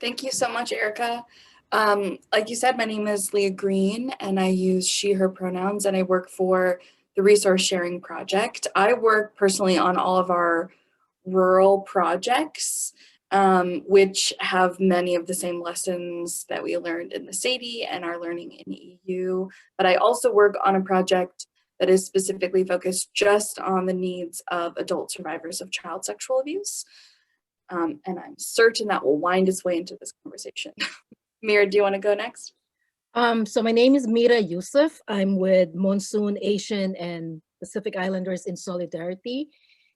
Thank you so much, Erica. Like you said, my name is Leah Green, and I use she, her pronouns, and I work for the Resource Sharing Project. I work personally on all of our rural projects, which have many of the same lessons that we learned in the SADI and are learning in EU. But I also work on a project that is specifically focused just on the needs of adult survivors of child sexual abuse. And I'm certain that will wind its way into this conversation. Mira, do you want to go next? So my name is Mira Yusuf. I'm with Monsoon Asian and Pacific Islanders in Solidarity,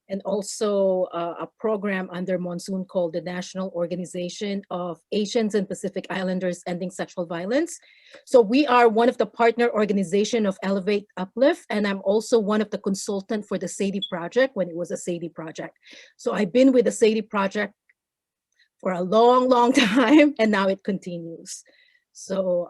and also a program under Monsoon called the National Organization of Asians and Pacific Islanders Ending Sexual Violence. So we are one of the partner organization of Elevate Uplift, and I'm also one of the consultant for the SADI project when it was a SADI project. So I've been with the SADI project for a long, long time, and now it continues. So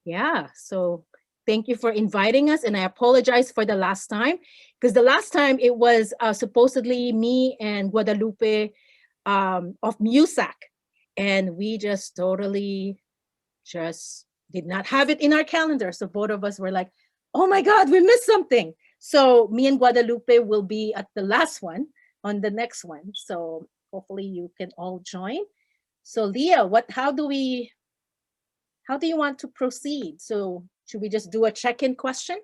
yeah, so thank you for inviting us, and I apologize for the last time, because the last time it was supposedly me and Guadalupe of MUSAC, and we just totally just did not have it in our calendar. So both of us were like, oh my God, we missed something. So me and Guadalupe will be at the last one on the next one. So hopefully you can all join. So Leah, how do you want to proceed? So should we just do a check-in question?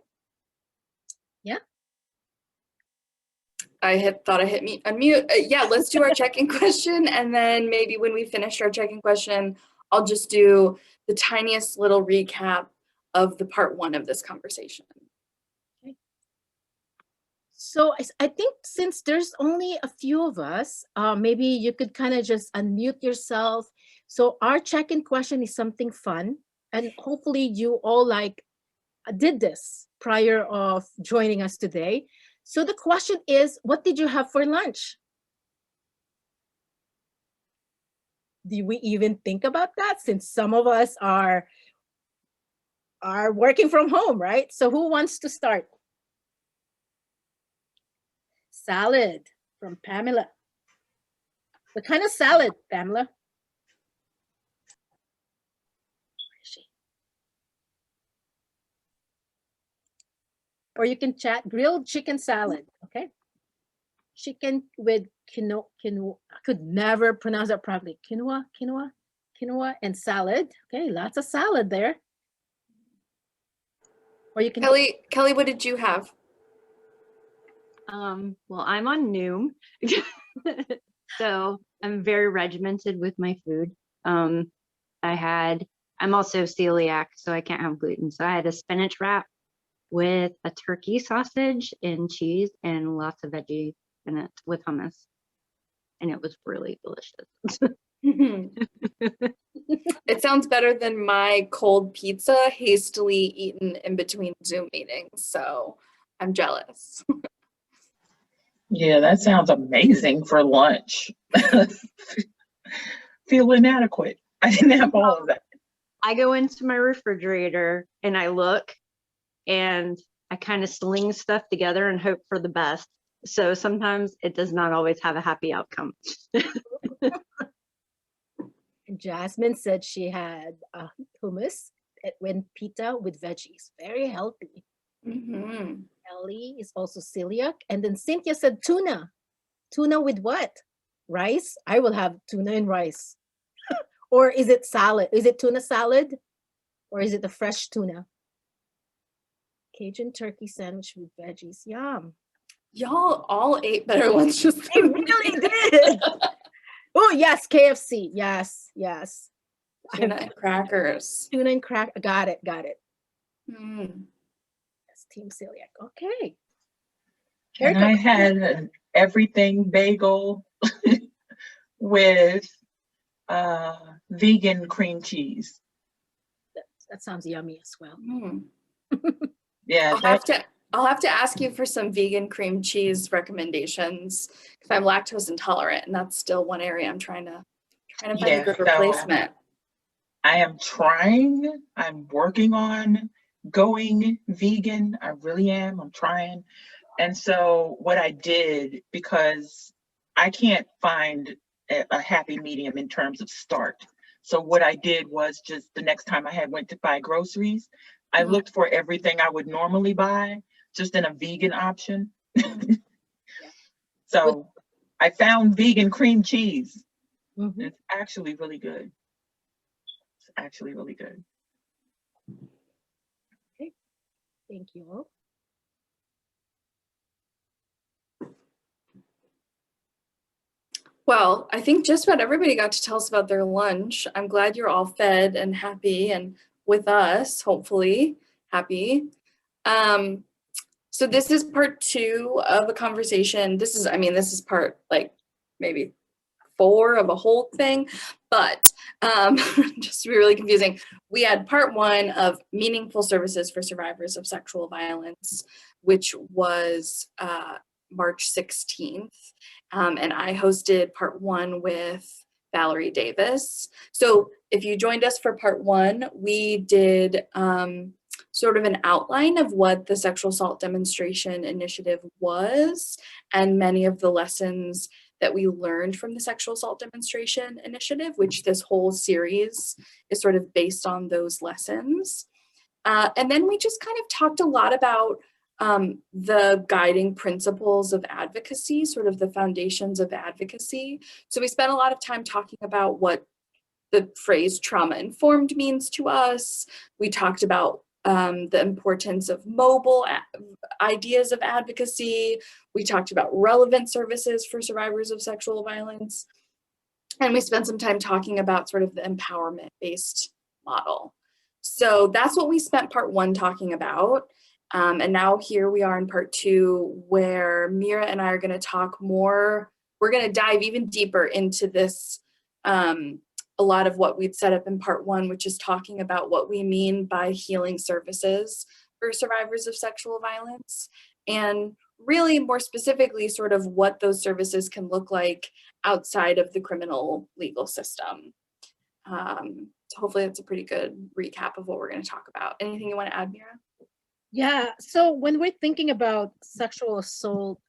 Yeah. Thought I hit unmute. Yeah, let's do our check-in question. And then maybe when we finish our check-in question, I'll just do the tiniest little recap of the part one of this conversation. Okay. So I think since there's only a few of us, maybe you could kind of just unmute yourself. So our check-in question is something fun, and hopefully you all did this prior of joining us today. So the question is, what did you have for lunch? Do we even think about that, since some of us are working from home, right? So who wants to start? Salad from Pamela. What kind of salad, Pamela? Or you can chat grilled chicken salad, okay? Chicken with quinoa. I could never pronounce that properly. Quinoa, and salad. Okay, lots of salad there. Or you can. Kelly, what did you have? Well, I'm on Noom, so I'm very regimented with my food. I'm also celiac, so I can't have gluten. So I had a spinach wrap with a turkey sausage and cheese and lots of veggies in it with hummus. And it was really delicious. It sounds better than my cold pizza hastily eaten in between Zoom meetings. So I'm jealous. Yeah, that sounds amazing for lunch. Feel inadequate. I didn't have all of that. I go into my refrigerator and I look and I kind of sling stuff together and hope for the best. So sometimes it does not always have a happy outcome. Jasmine said she had hummus when pita with veggies. Very healthy. Mm-hmm. Ellie is also celiac. And then Cynthia said tuna. Tuna with what? Rice? I will have tuna and rice. Or is it salad? Is it tuna salad? Or is it the fresh tuna? Cajun turkey sandwich with veggies. Yum. Y'all all ate better lunch just They really did. Oh, yes, KFC. Yes. Tuna and crackers. Tuna and crack. Got it. Mm. That's Team Celiac. Okay. And I had an everything bagel with vegan cream cheese. That sounds yummy as well. Mm. Yeah, I'll have to ask you for some vegan cream cheese recommendations because I'm lactose intolerant, and that's still one area I'm trying to find a good replacement. I am trying. I'm working on going vegan. I really am. I'm trying. And so what I did, because I can't find a happy medium in terms of start. So what I did was just the next time I had went to buy groceries, I Mhm. looked for everything I would normally buy, just in a vegan option. Yeah. So I found vegan cream cheese. Mhm. It's actually really good. It's actually really good. Okay. Thank you all. Well, I think just about everybody got to tell us about their lunch. I'm glad you're all fed and happy and with us, hopefully happy. Um, so this is part 2 of a conversation. This is part like maybe 4 of a whole thing, but just to be really confusing, we had part 1 of meaningful services for survivors of sexual violence, which was March 16th. And I hosted part 1 with Valerie Davis. So if you joined us for part 1, we did sort of an outline of what the sexual assault demonstration initiative was and many of the lessons that we learned from the sexual assault demonstration initiative, which this whole series is sort of based on those lessons. And then we just kind of talked a lot about the guiding principles of advocacy, sort of the foundations of advocacy. So we spent a lot of time talking about what the phrase trauma informed means to us. We talked about the importance of mobile ideas of advocacy. We talked about relevant services for survivors of sexual violence. And we spent some time talking about sort of the empowerment based model. So that's what we spent part 1 talking about. And now here we are in part 2, where Mira and I are going to talk more. We're going to dive even deeper into this, a lot of what we'd set up in part 1, which is talking about what we mean by healing services for survivors of sexual violence. And really more specifically, sort of what those services can look like outside of the criminal legal system. So hopefully that's a pretty good recap of what we're going to talk about. Anything you want to add, Mira? Yeah. So when we're thinking about sexual assault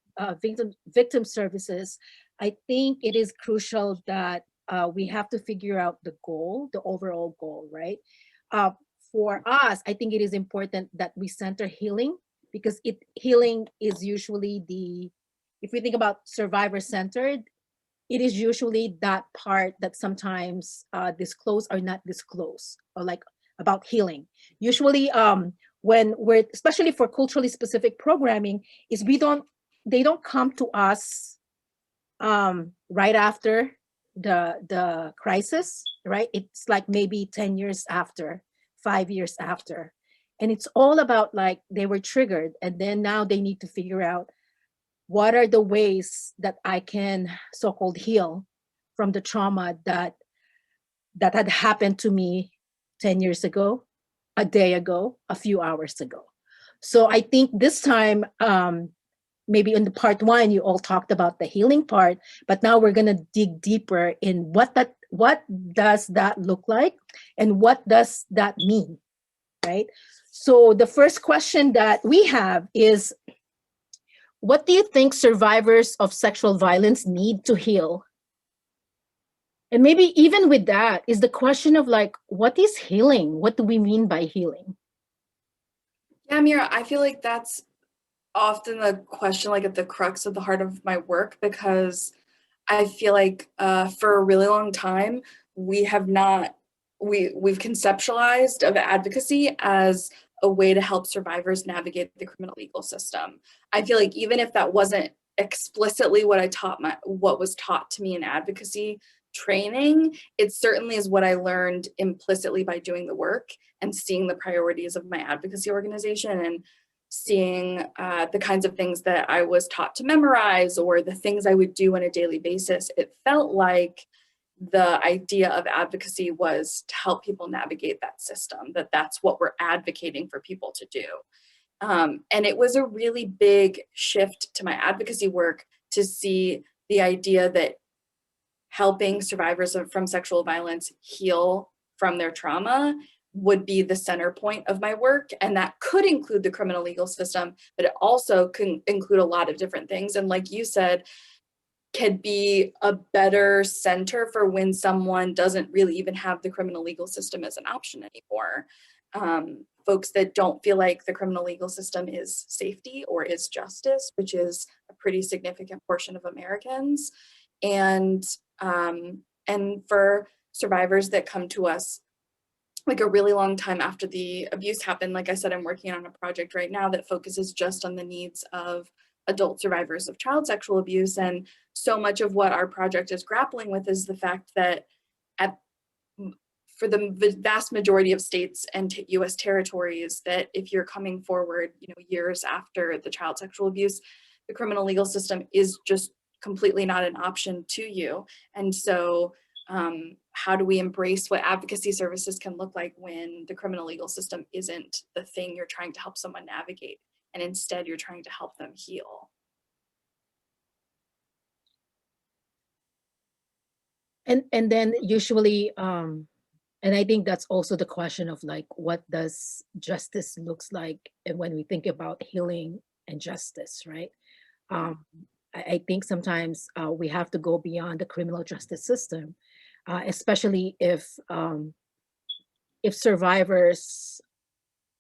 victim services, I think it is crucial that we have to figure out the goal, the overall goal, right? Uh, for us, I think it is important that we center healing, because healing is usually if we think about survivor centered, it is usually that part that sometimes disclose or not disclose, or like about healing. Usually, when we're, especially for culturally specific programming, is they don't come to us right after the crisis, right? It's like maybe 10 years after, 5 years after, and it's all about like they were triggered, and then now they need to figure out what are the ways that I can so-called heal from the trauma that had happened to me 10 years ago, a day ago, a few hours ago. So I think this time, maybe in the part 1, you all talked about the healing part, but now we're gonna dig deeper in what does that look like and what does that mean, right? So the first question that we have is, what do you think survivors of sexual violence need to heal? And maybe even with that is the question of like, what is healing? What do we mean by healing? Yeah, Mira, I feel like that's often the question, like at the crux of the heart of my work, because I feel like for a really long time, we have not, we've conceptualized of advocacy as a way to help survivors navigate the criminal legal system. I feel like even if that wasn't explicitly what was taught to me in advocacy training, it certainly is what I learned implicitly by doing the work and seeing the priorities of my advocacy organization and seeing the kinds of things that I was taught to memorize or the things I would do on a daily basis. It felt like the idea of advocacy was to help people navigate that system, that's what we're advocating for people to do. And it was a really big shift to my advocacy work to see the idea that helping survivors from sexual violence heal from their trauma would be the center point of my work. And that could include the criminal legal system, but it also can include a lot of different things. And like you said, could be a better center for when someone doesn't really even have the criminal legal system as an option anymore. Folks that don't feel like the criminal legal system is safety or is justice, which is a pretty significant portion of Americans. And for survivors that come to us like a really long time after the abuse happened. Like I said, I'm working on a project right now that focuses just on the needs of adult survivors of child sexual abuse. And so much of what our project is grappling with is the fact that for the vast majority of states and US territories, that if you're coming forward, years after the child sexual abuse, the criminal legal system is just completely not an option to you. And so how do we embrace what advocacy services can look like when the criminal legal system isn't the thing you're trying to help someone navigate, and instead you're trying to help them heal? And then usually, and I think that's also the question of like, what does justice looks like? And when we think about healing and justice, right? I think sometimes we have to go beyond the criminal justice system, especially if survivors,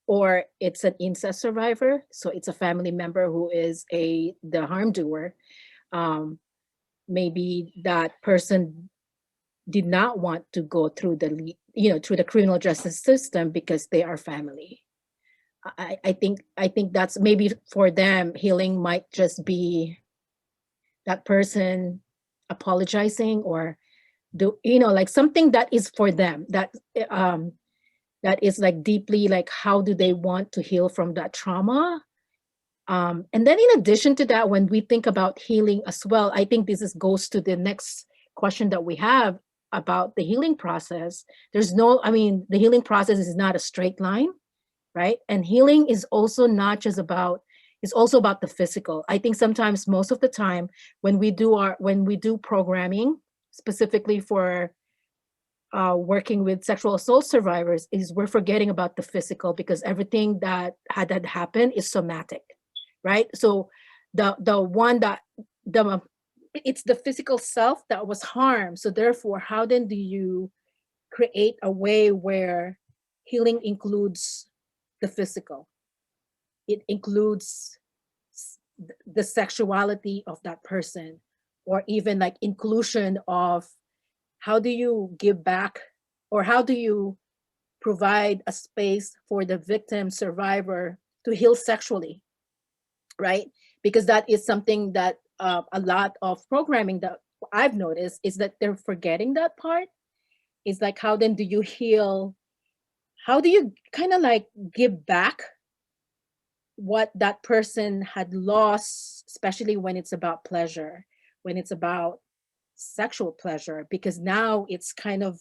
or it's an incest survivor, so it's a family member who is the harm doer. Maybe that person did not want to go through through the criminal justice system because they are family. I think that's maybe for them, healing might just be that person apologizing, or like something that is for them, that is like deeply, like how do they want to heal from that trauma. And then in addition to that, when we think about healing as well, I think goes to the next question that we have about the healing process. The healing process is not a straight line, right? And healing is also not just about, it's also about the physical. I think sometimes, most of the time, when we do programming specifically for working with sexual assault survivors, is we're forgetting about the physical, because everything that had happened is somatic, right? So it's the physical self that was harmed. So therefore, how then do you create a way where healing includes the physical? It includes the sexuality of that person, or even like inclusion of how do you give back, or how do you provide a space for the victim survivor to heal sexually, right? Because that is something that a lot of programming that I've noticed is that they're forgetting that part. It's like, how then do you heal? How do you kind of like give back what that person had lost, especially when it's about pleasure, when it's about sexual pleasure? Because now it's kind of,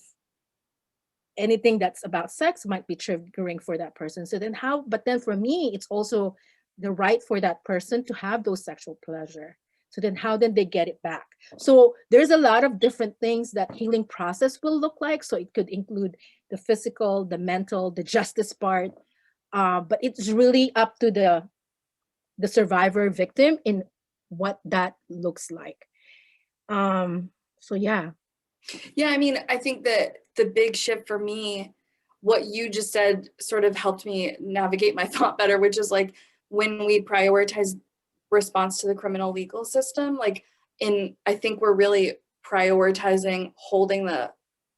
anything that's about sex might be triggering for that person. So then but then for me, it's also the right for that person to have those sexual pleasure. So then how then they get it back? So there's a lot of different things that healing process will look like. So it could include the physical, the mental, the justice part. But it's really up to the survivor victim in what that looks like. So yeah. Yeah, I mean, I think that the big shift for me, what you just said sort of helped me navigate my thought better, which is like, when we prioritize response to the criminal legal system, like I think we're really prioritizing holding the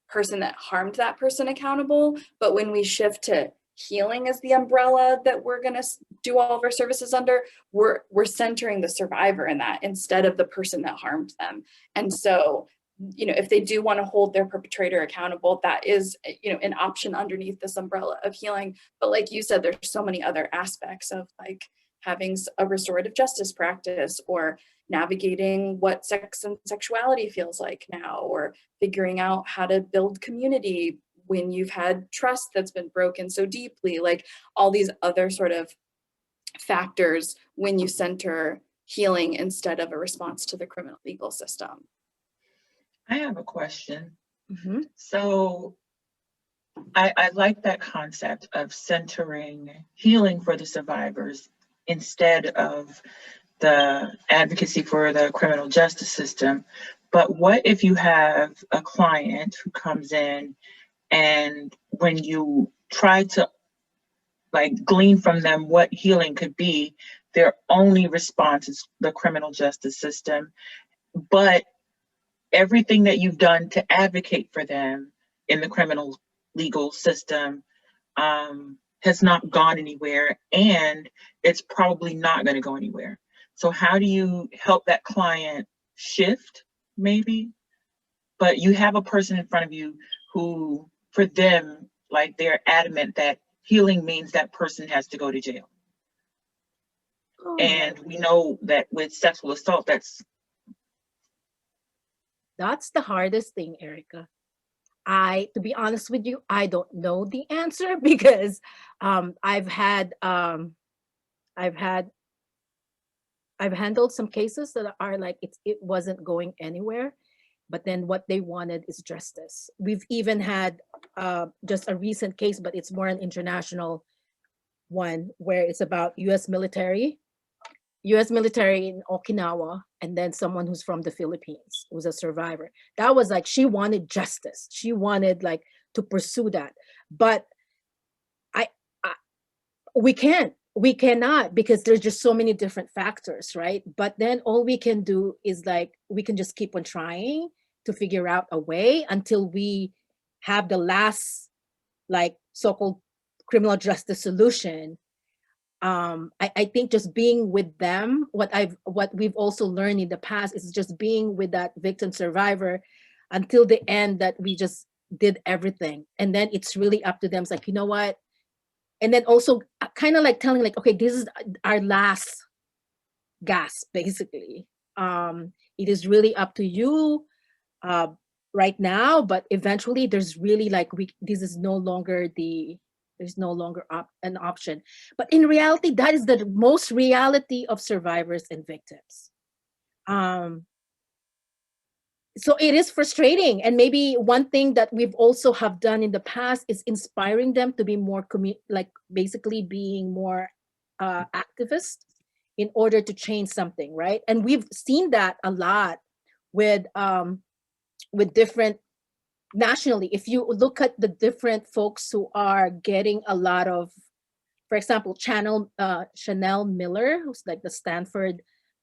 person that harmed that person accountable. But when we shift to healing as the umbrella that we're going to do all of our services under, we're centering the survivor in that instead of the person that harmed them. And so, if they do want to hold their perpetrator accountable, that is, an option underneath this umbrella of healing. But like you said, there's so many other aspects of like having a restorative justice practice, or navigating what sex and sexuality feels like now, or figuring out how to build community when you've had trust that's been broken so deeply, like all these other sort of factors when you center healing instead of a response to the criminal legal system. I have a question. Mm-hmm. So I like that concept of centering healing for the survivors instead of the advocacy for the criminal justice system. But what if you have a client who comes in and when you try to like glean from them what healing could be, their only response is the criminal justice system. But everything that you've done to advocate for them in the criminal legal system has not gone anywhere, and it's probably not going to go anywhere. So how do you help that client shift, maybe? But you have a person in front of you who, for them, like they're adamant that healing means that person has to go to jail. Oh, And we know that with sexual assault, that's the hardest thing, Erica. To be honest with you, I don't know the answer because I've handled some cases that are like it wasn't going anywhere, but then what they wanted is justice. We've even had just a recent case, but it's more an international one where it's about U.S. military in Okinawa, and then someone who's from the Philippines who's a survivor. That was like she wanted justice. She wanted like to pursue that, but I, I we cannot because there's just so many different factors, right? But then all we can do is like we can just keep on trying to figure out a way until we have the last like so-called criminal justice solution. I think just being with them, what we've also learned in the past is just being with that victim survivor until the end, that we just did everything. And then it's really up to them. It's like, you know what? And then also kind of like telling like, okay, this is our last gasp, basically. It is really up to you right now, but eventually there's really like, this is no longer there's no longer an option. But in reality, that is the most reality of survivors and victims. So it is frustrating. And maybe one thing that we've also have done in the past is inspiring them to be more like basically being more activist in order to change something, right? And we've seen that a lot with different nationally. If you look at the different folks who are getting a lot of, for example, Chanel Miller, who's like the Stanford,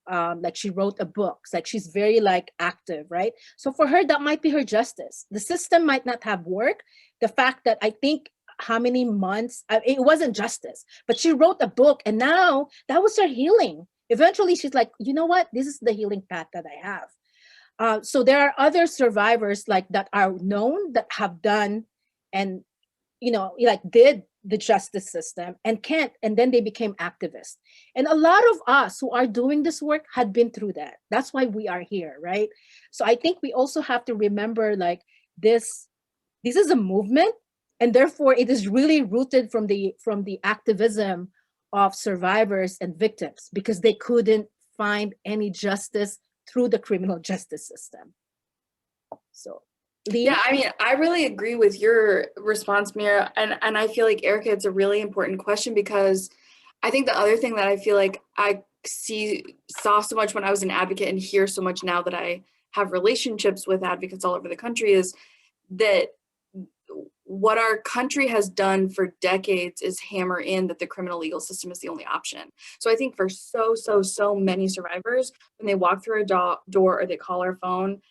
like she wrote a book, like she's very like active, right? So for her, that might be her justice. The system might not have worked. The fact that I think how many months, it wasn't justice, but she wrote a book and now that was her healing. Eventually she's like, you know what? This is the healing path that I have. So there are other survivors like that are known that have done and, you know, like did the justice system and can't, and then they became activists. And a lot of us who are doing this work had been through that. That's why we are here, right? So I think we also have to remember like this is a movement, and therefore it is really rooted from the activism of survivors and victims because they couldn't find any justice through the criminal justice system. So, Lee? Yeah, I mean, I really agree with your response, Mira. And I feel like, Erica, it's a really important question because I think the other thing that I feel like I saw so much when I was an advocate and hear so much now that I have relationships with advocates all over the country is that what our country has done for decades is hammer in that the criminal legal system is the only option. So I think for so many survivors, when they walk through a door or they call our phone,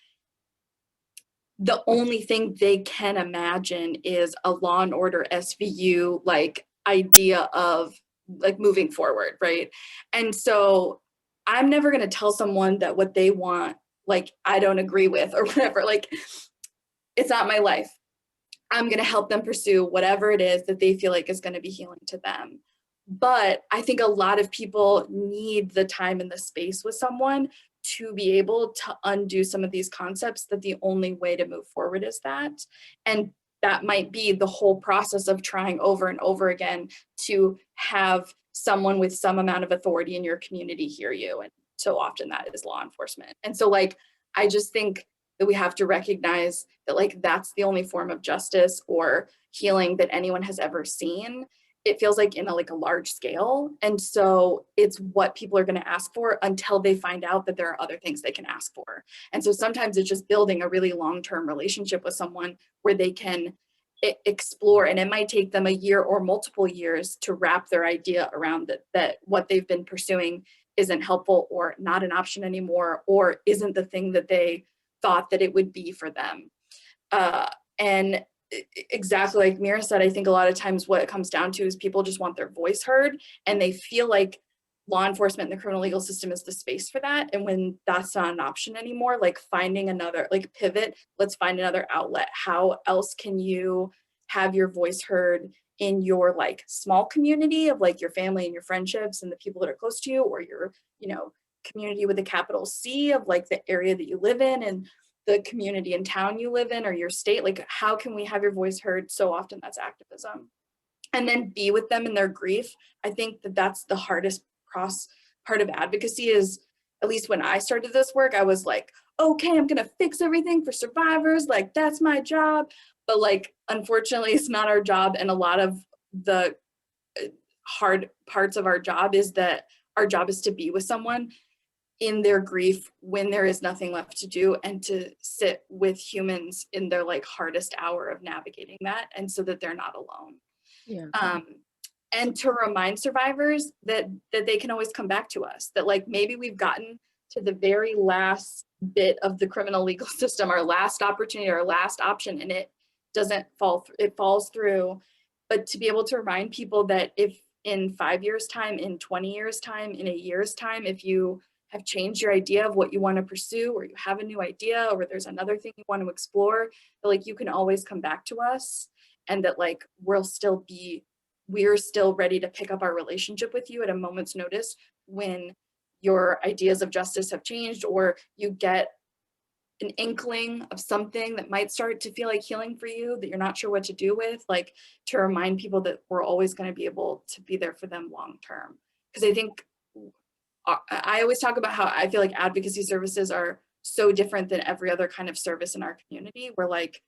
the only thing they can imagine is a Law and Order SVU like idea of like moving forward, right? And so I'm never going to tell someone that what they want, like I don't agree with or whatever. Like it's not my life. I'm going to help them pursue whatever it is that they feel like is going to be healing to them. But I think a lot of people need the time and the space with someone to be able to undo some of these concepts, that the only way to move forward is that. And that might be the whole process of trying over and over again to have someone with some amount of authority in your community hear you. And so often that is law enforcement. And so like, I just think that we have to recognize that like, that's the only form of justice or healing that anyone has ever seen. it feels like in a large scale. And so it's what people are going to ask for until they find out that there are other things they can ask for. And so sometimes it's just building a really long-term relationship with someone where they can explore, and it might take them a year or multiple years to wrap their idea around that what they've been pursuing isn't helpful or not an option anymore, or isn't the thing that they thought that it would be for them. And exactly like Mira said, I think a lot of times what it comes down to is people just want their voice heard, and they feel like law enforcement and the criminal legal system is the space for that. And when that's not an option anymore, like finding another, like pivot, let's find another outlet. How else can you have your voice heard in your like small community of like your family and your friendships and the people that are close to you, or your, community with a capital C of like the area that you live in and the community and town you live in, or your state. Like, how can we have your voice heard? So often that's activism. And then be with them in their grief. I think that that's the hardest part of advocacy is, at least when I started this work, I was like, okay, I'm gonna fix everything for survivors, like that's my job. But like, unfortunately, it's not our job. And a lot of the hard parts of our job is that our job is to be with someone in their grief when there is nothing left to do, and to sit with humans in their like hardest hour of navigating that, and so that they're not alone. Yeah. And to remind survivors that they can always come back to us, that like maybe we've gotten to the very last bit of the criminal legal system, our last opportunity, our last option, and it doesn't fall through, it falls through. But to be able to remind people that if in 5 years time, in 20 years time, in a year's time, if you have changed your idea of what you want to pursue, or you have a new idea, or there's another thing you want to explore, that like you can always come back to us, and that like we're still ready to pick up our relationship with you at a moment's notice when your ideas of justice have changed, or you get an inkling of something that might start to feel like healing for you that you're not sure what to do with, like to remind people that we're always going to be able to be there for them long term. Because I think I always talk about how I feel like advocacy services are so different than every other kind of service in our community, where like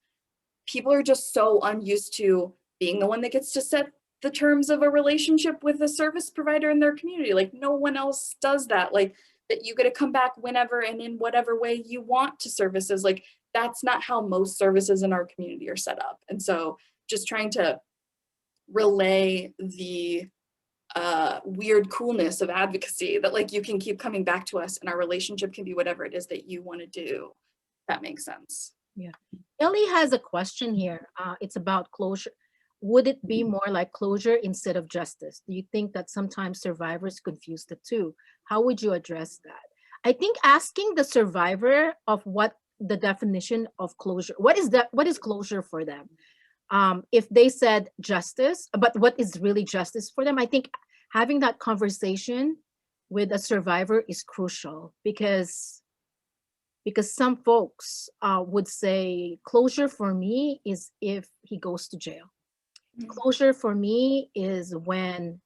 people are just so unused to being the one that gets to set the terms of a relationship with a service provider in their community. Like no one else does that. Like that you get to come back whenever and in whatever way you want to services. Like that's not how most services in our community are set up. And so just trying to relay the weird coolness of advocacy, that like you can keep coming back to us and our relationship can be whatever it is that you want to do. That makes sense. Yeah. Ellie has a question here. It's about closure. Would it be more like closure instead of justice? Do you think that sometimes survivors confuse the two? How would you address that? I think asking the survivor of what the definition of closure, what is closure for them? If they said justice, but what is really justice for them? I think having that conversation with a survivor is crucial, because some folks would say closure for me is if he goes to jail. Closure for me is when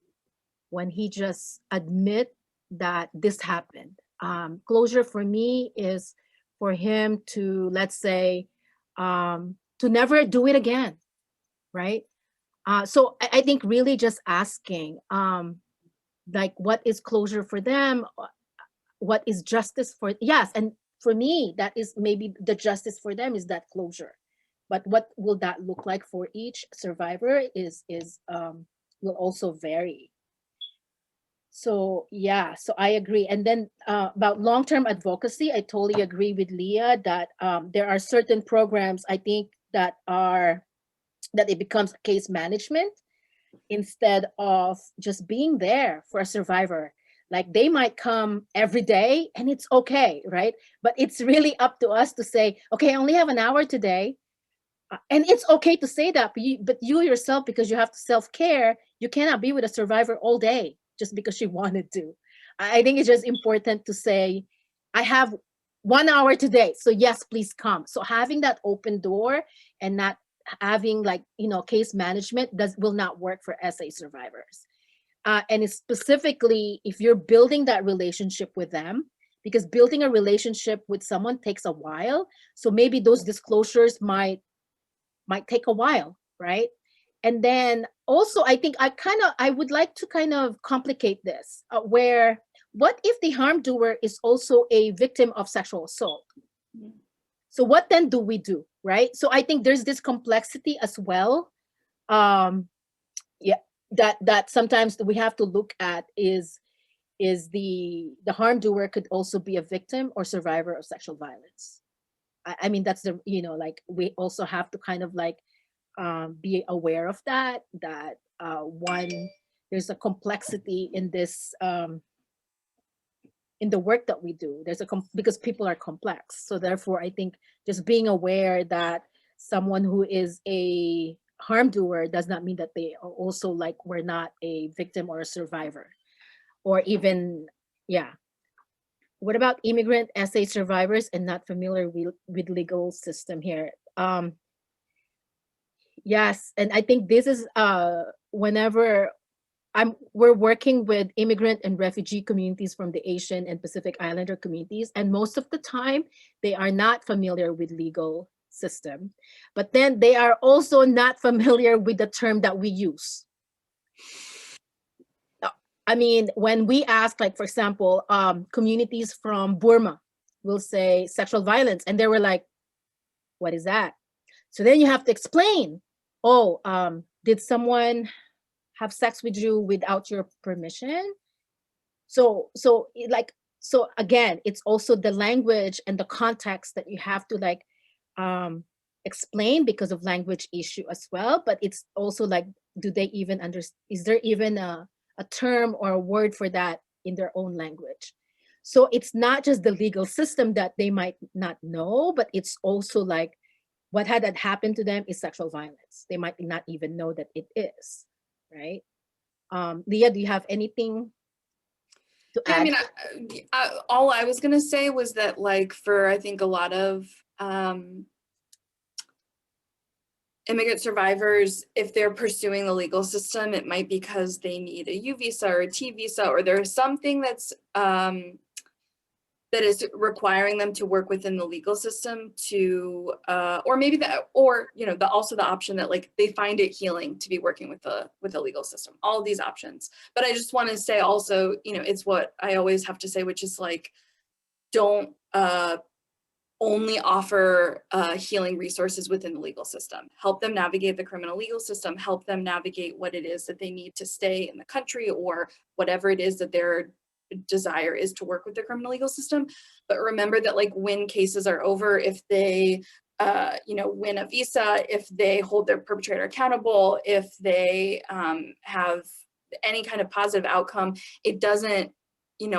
he just admit that this happened. Closure for me is for him to, let's say, to never do it again, right? So I think really just asking, like, what is closure for them? What is justice for? Yes, and for me, that is maybe the justice for them is that closure. But what will that look like for each survivor is will also vary. So yeah, so I agree. And then about long-term advocacy, I totally agree with Leah that there are certain programs I think that it becomes case management instead of just being there for a survivor. Like they might come every day and it's okay, right? But it's really up to us to say, okay, I only have an hour today. And it's okay to say that, but you yourself, because you have to self-care, you cannot be with a survivor all day just because she wanted to. I think it's just important to say, I have 1 hour today, so yes, please come. So having that open door and not having like, case management will not work for SA survivors. And it's specifically if you're building that relationship with them, because building a relationship with someone takes a while. So maybe those disclosures might take a while, right? And then also, I think I would like to kind of complicate this, where what if the harm doer is also a victim of sexual assault? So what then do we do, right? So I think there's this complexity as well. Um, yeah, that sometimes we have to look at is the harm doer could also be a victim or survivor of sexual violence. I mean, that's the, like, we also have to kind of like be aware of that one, there's a complexity in this, in the work that we do. There's because people are complex, so therefore I think just being aware that someone who is a harm doer does not mean that they are also like we're not a victim or a survivor, or even, yeah. What about immigrant SA survivors and not familiar with legal system here? Yes, and I think this is whenever we're working with immigrant and refugee communities from the Asian and Pacific Islander communities, and most of the time they are not familiar with legal system, but then they are also not familiar with the term that we use. I mean, when we ask, like, for example, communities from Burma will say sexual violence, and they were like, what is that? So then you have to explain, oh, did someone have sex with you without your permission? So again, it's also the language and the context that you have to like explain because of language issue as well. But it's also like, do they even understand? Is there even a term or a word for that in their own language? So it's not just the legal system that they might not know, but it's also like what had that happened to them is sexual violence. They might not even know that it is, right? Leah, do you have anything to Yeah, I add? mean, all I was gonna say was that, like, for I think a lot of immigrant survivors, if they're pursuing the legal system, it might be because they need a U visa or a T visa, or there's something that's that is requiring them to work within the legal system to, or maybe that, or also the option that like they find it healing to be working with the legal system. All of these options, but I just want to say also, it's what I always have to say, which is like, don't only offer healing resources within the legal system. Help them navigate the criminal legal system. Help them navigate what it is that they need to stay in the country, or whatever it is that their desire is to work with the criminal legal system. But remember that, like, when cases are over, if they win a visa, if they hold their perpetrator accountable, if they have any kind of positive outcome, it doesn't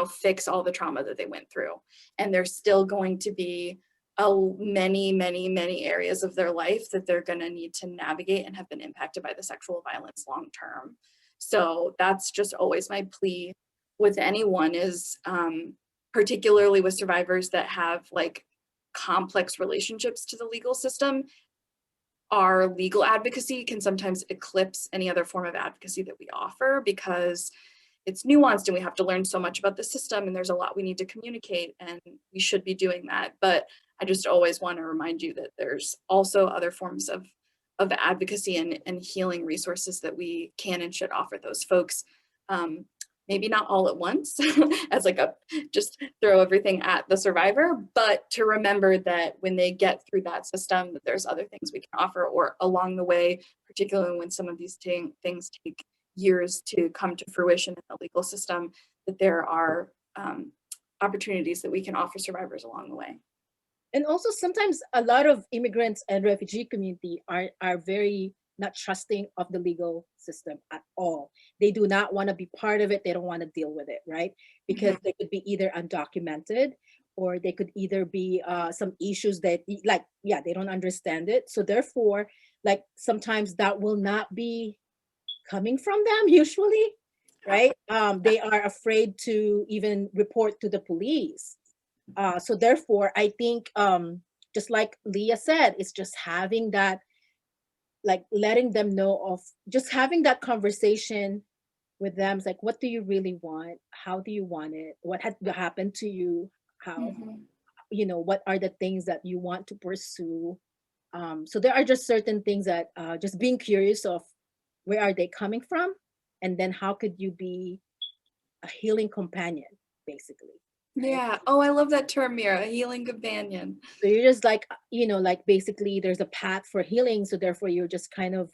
fix all the trauma that they went through. And there's still going to be many areas of their life that they're going to need to navigate and have been impacted by the sexual violence long term. So that's just always my plea with anyone is, particularly with survivors that have like complex relationships to the legal system, our legal advocacy can sometimes eclipse any other form of advocacy that we offer, because it's nuanced and we have to learn so much about the system, and there's a lot we need to communicate, and we should be doing that. But I just always want to remind you that there's also other forms of advocacy and healing resources that we can and should offer those folks. Maybe not all at once as like just throw everything at the survivor, but to remember that when they get through that system, that there's other things we can offer, or along the way, particularly when some of these things take years to come to fruition in the legal system, that there are opportunities that we can offer survivors along the way. And also sometimes a lot of immigrants and refugee community are very not trusting of the legal system at all. They do not want to be part of it. They don't want to deal with it, right? Because they could be either undocumented, or they could either be some issues that like, yeah, they don't understand it. So therefore, like, sometimes that will not be coming from them usually, right? They are afraid to even report to the police. So therefore, I think just like Leah said, it's just having that, like letting them know of, just having that conversation with them. It's like, what do you really want? How do you want it? What had happened to you? How, what are the things that you want to pursue? So there are just certain things that just being curious of where are they coming from, and then how could you be a healing companion, basically. Right? Yeah. Oh, I love that term, Mira, a healing companion. So you're just like, like basically there's a path for healing. So therefore you're just kind of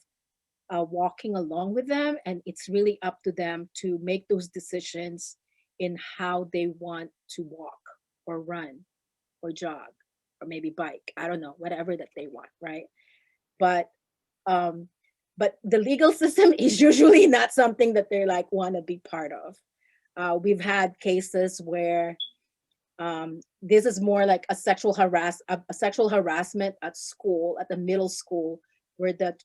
walking along with them. And it's really up to them to make those decisions in how they want to walk or run or jog or maybe bike. I don't know, whatever that they want, right? But um, but the legal system is usually not something that they're like want to be part of. We've had cases where this is more like a sexual harassment at school, at the middle school, where the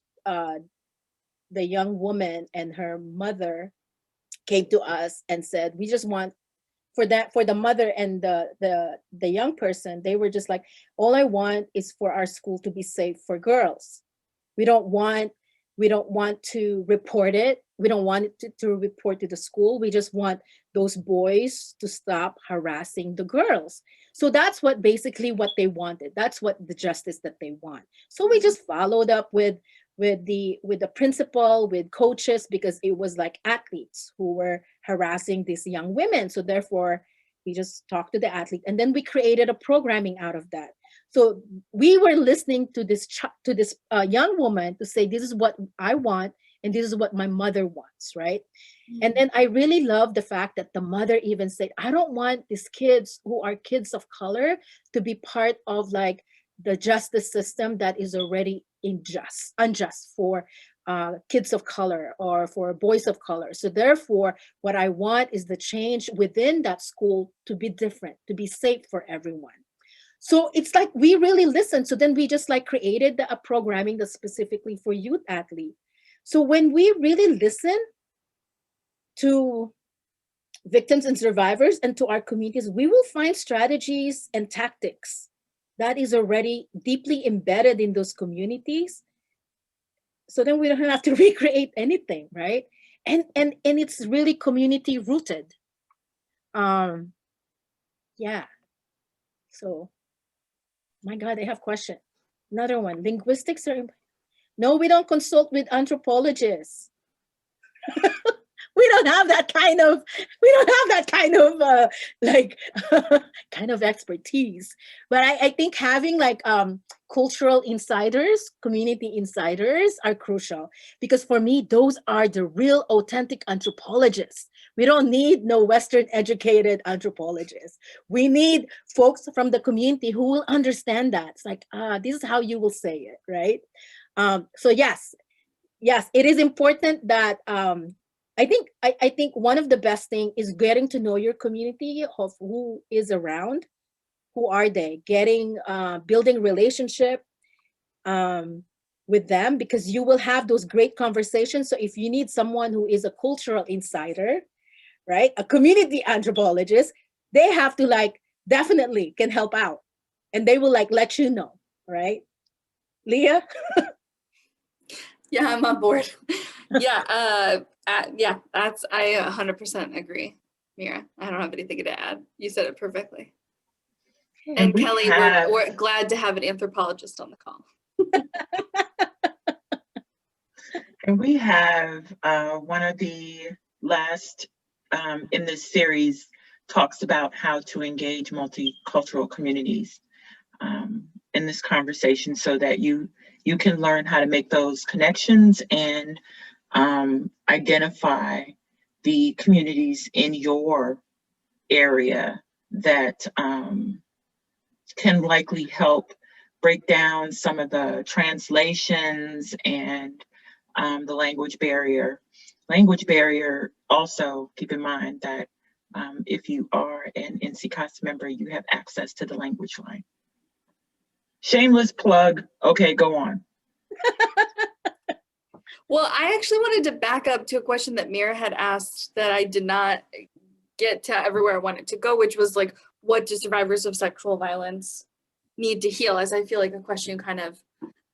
young woman and her mother came to us and said, we just want for the mother and the young person, they were just like, all I want is for our school to be safe for girls. We don't want to report it. We don't want it to report to the school. We just want those boys to stop harassing the girls. So that's what basically what they wanted. That's what the justice that they want. So we just followed up with the principal, with coaches, because it was like athletes who were harassing these young women. So therefore we just talked to the athlete, and then we created a programming out of that. So we were listening to this young woman to say, this is what I want and this is what my mother wants, right? And then I really love the fact that the mother even said, I don't want these kids who are kids of color to be part of like the justice system that is already unjust for kids of color or for boys of color. So therefore, what I want is the change within that school to be different, to be safe for everyone. So it's like we really listened. So then we just like created a programming that's specifically for youth athletes. So when we really listen to victims and survivors and to our communities, we will find strategies and tactics that is already deeply embedded in those communities. So then we don't have to recreate anything, right? And it's really community rooted. Yeah. So, my God, I have question. Another one. Linguistics are. No, we don't consult with anthropologists. We don't have that kind of like kind of expertise. But I think having like cultural insiders, community insiders are crucial, because for me those are the real authentic anthropologists. We don't need no Western educated anthropologists. We need folks from the community who will understand that. It's like, this is how you will say it, right? So yes, it is important that I think one of the best thing is getting to know your community of who is around, who are they, getting building relationship with them, because you will have those great conversations. So if you need someone who is a cultural insider, right, a community anthropologist, they have to like definitely can help out, and they will like let you know, right? Leah? Yeah, I'm on board. Yeah, I 100% agree, Mira. I don't have anything to add. You said it perfectly. And Kelly, we're glad to have an anthropologist on the call. And we have one of the last in this series talks about how to engage multicultural communities in this conversation, so that you can learn how to make those connections and identify the communities in your area that can likely help break down some of the translations and the language barrier. Language barrier, also keep in mind that if you are an NCCAS member, you have access to the language line. Shameless plug. Okay, go on. Well, I actually wanted to back up to a question that Mira had asked that I did not get to everywhere I wanted to go, which was like, what do survivors of sexual violence need to heal? As I feel like a question you kind of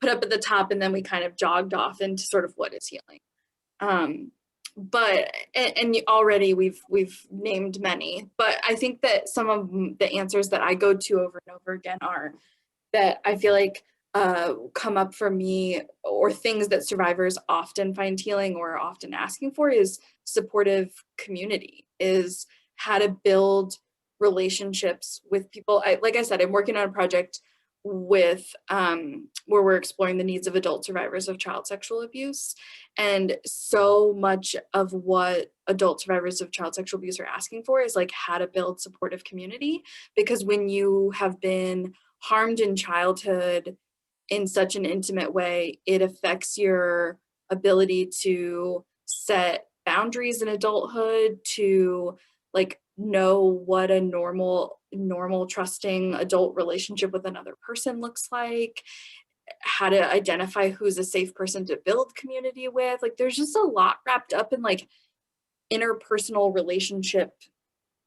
put up at the top, and then we kind of jogged off into sort of what is healing. But already we've named many, but I think that some of the answers that I go to over and over again are that I feel like come up for me, or things that survivors often find healing or are often asking for, is supportive community, is how to build relationships with people. Like I said, I'm working on a project with where we're exploring the needs of adult survivors of child sexual abuse. And so much of what adult survivors of child sexual abuse are asking for is like how to build supportive community. Because when you have been harmed in childhood in such an intimate way, it affects your ability to set boundaries in adulthood, to like know what a normal trusting adult relationship with another person looks like, how to identify who's a safe person to build community with. Like there's just a lot wrapped up in like interpersonal relationship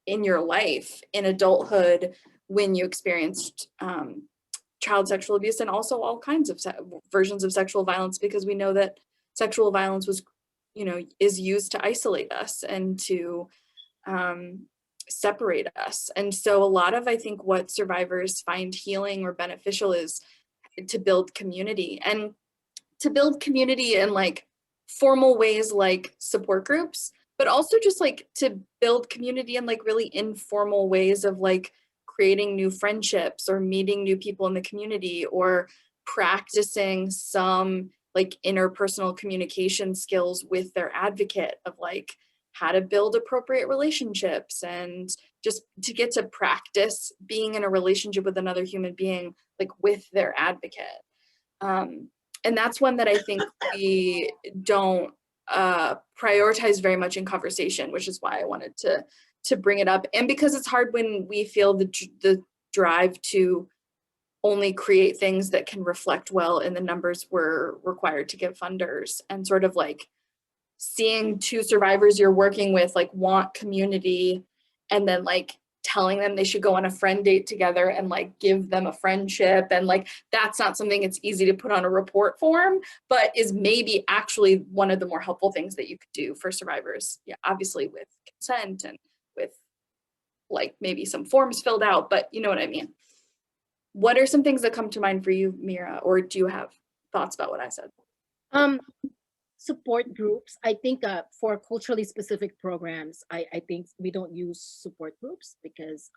in your life in adulthood when you experienced child sexual abuse, and also all kinds of versions of sexual violence, because we know that sexual violence was, is used to isolate us and to separate us. And so a lot of, I think, what survivors find healing or beneficial is to build community, and to build community in like formal ways like support groups, but also just like to build community in like really informal ways of like creating new friendships or meeting new people in the community, or practicing some like interpersonal communication skills with their advocate of like how to build appropriate relationships, and just to get to practice being in a relationship with another human being like with their advocate. And that's one that I think we don't prioritize very much in conversation, which is why I wanted to bring it up. And because it's hard when we feel the drive to only create things that can reflect well in the numbers we're required to give funders, and sort of like seeing two survivors you're working with like want community, and then like telling them they should go on a friend date together and like give them a friendship, and like that's not something it's easy to put on a report form, but is maybe actually one of the more helpful things that you could do for survivors. Yeah, obviously with consent and with like maybe some forms filled out, but you know what I mean. What are some things that come to mind for you, Mira, or do you have thoughts about what I said? Support groups. I think for culturally specific programs, I think we don't use support groups because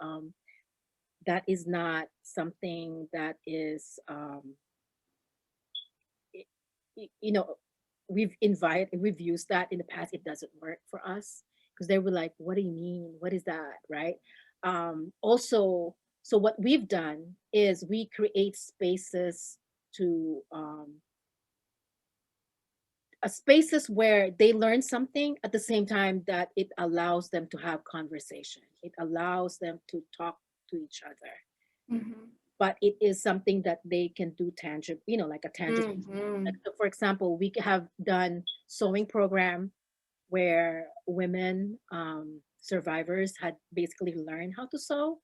that is not something that is, you know, we've used that in the past. It doesn't work for us because they were like, what do you mean? What is that? Right. Also, so what we've done is we create spaces to, spaces where they learn something at the same time that it allows them to have conversation. It allows them to talk to each other. Mm-hmm. But it is something that they can do tangible, like a tangible. Mm-hmm. Like, so for example, we have done sewing program where women survivors had basically learned how to sew,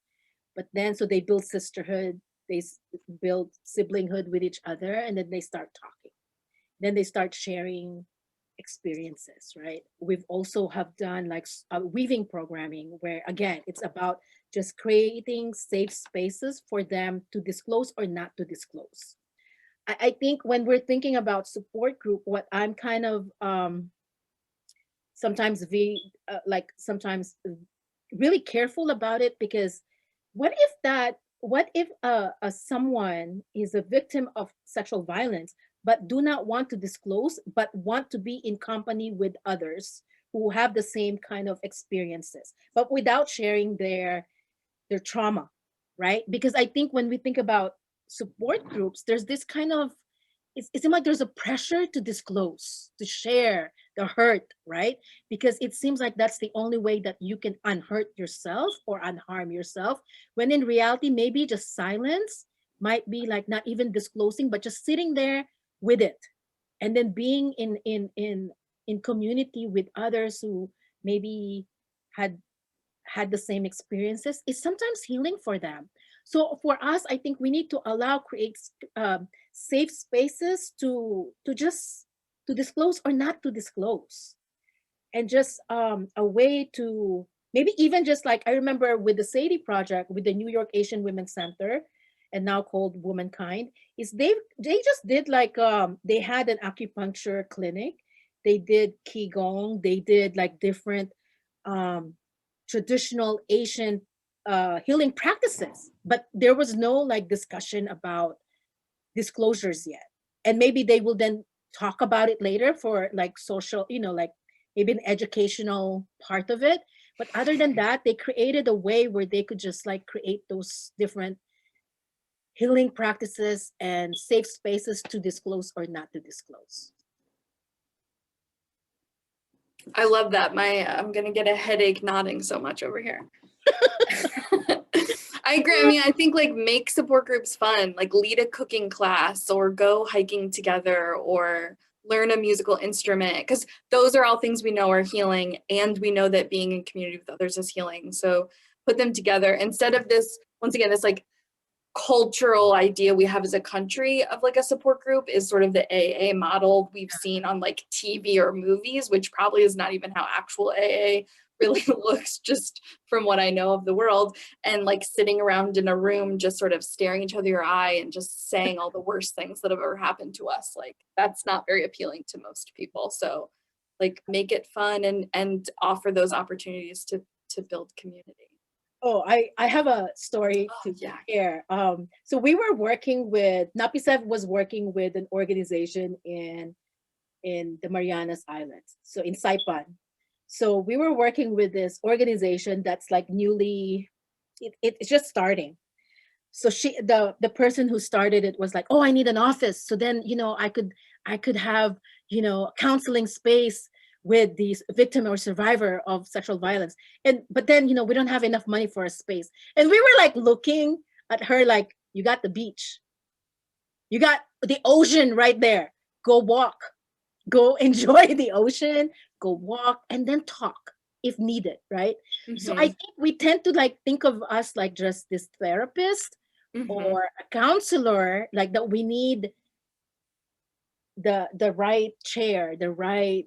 but then so they build sisterhood, they build siblinghood with each other, and then they start talking. Then they start sharing experiences, right? We've also have done like weaving programming where again it's about just creating safe spaces for them to disclose or not to disclose. I think when we're thinking about support group, what I'm kind of sometimes sometimes really careful about it, because what if someone is a victim of sexual violence but do not want to disclose, but want to be in company with others who have the same kind of experiences, but without sharing their trauma, right? Because I think when we think about support groups, there's this kind of, it seems like there's a pressure to disclose, to share the hurt, right? Because it seems like that's the only way that you can unhurt yourself or unharm yourself, when in reality, maybe just silence might be like not even disclosing, but just sitting there with it, and then being in community with others who maybe had the same experiences is sometimes healing for them. So for us, I think we need to create safe spaces to just to disclose or not to disclose, and just a way to maybe even just like I remember with the Sadie project with the New York Asian Women's Center, and now called Womankind, is they just did like they had an acupuncture clinic, they did qigong, they did like different um traditional Asian healing practices, but there was no like discussion about disclosures yet. And maybe they will then talk about it later for like social, like maybe an educational part of it. But other than that, they created a way where they could just like create those different healing practices and safe spaces to disclose or not to disclose. I love that. I'm gonna get a headache nodding so much over here. I agree. I mean, I think like make support groups fun, like lead a cooking class or go hiking together or learn a musical instrument, because those are all things we know are healing, and we know that being in community with others is healing. So put them together instead of this, once again, this like cultural idea we have as a country of like a support group is sort of the AA model we've seen on like TV or movies, which probably is not even how actual AA really looks, just from what I know of the world. And like sitting around in a room just sort of staring each other your eye and just saying all the worst things that have ever happened to us, like that's not very appealing to most people. So like make it fun and offer those opportunities to build community. Oh, I have a story to Yeah. share. So we were working with Napisev was working with an organization in the Marianas Islands, so in Saipan. So we were working with this organization that's like it's just starting. So the person who started it was like, oh, I need an office. So then, I could have, a counseling space with the victim or survivor of sexual violence. But then, we don't have enough money for a space. And we were like looking at her like, you got the beach. You got the ocean right there. Go walk. Go enjoy the ocean, go walk, and then talk if needed, right? So I think we tend to like think of us like just this therapist or a counselor, like that we need the right chair, the right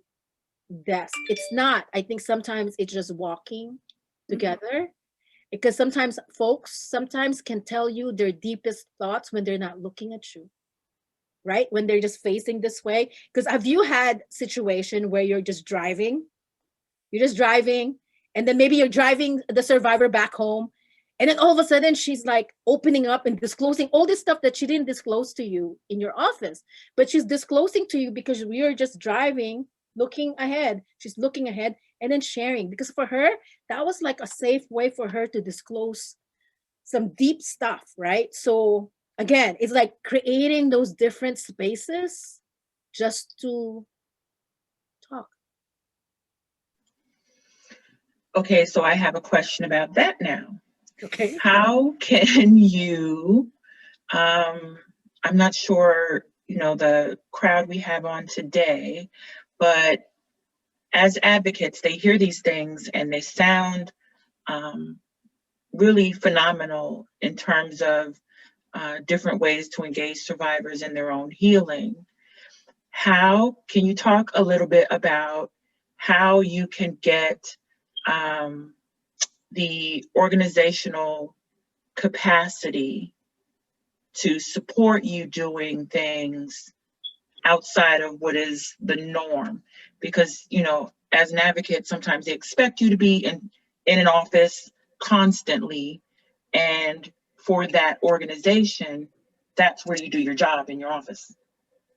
desk. It's not. I think sometimes it's just walking together, because sometimes folks can tell you their deepest thoughts when they're not looking at you, right? When they're just facing this way. Because have you had situation where you're just driving, and then maybe you're driving the survivor back home, and then all of a sudden she's like opening up and disclosing all this stuff that she didn't disclose to you in your office, but she's disclosing to you because we are just driving, looking ahead. She's looking ahead and then sharing, because for her, that was like a safe way for her to disclose some deep stuff, right? So again, it's like creating those different spaces just to talk. Okay, so I have a question about that now. Okay. How can you, I'm not sure, the crowd we have on today, but as advocates, they hear these things and they sound really phenomenal in terms of different ways to engage survivors in their own healing. How can you talk a little bit about how you can get the organizational capacity to support you doing things outside of what is the norm? Because, as an advocate, sometimes they expect you to be in an office constantly. And for that organization, that's where you do your job, in your office,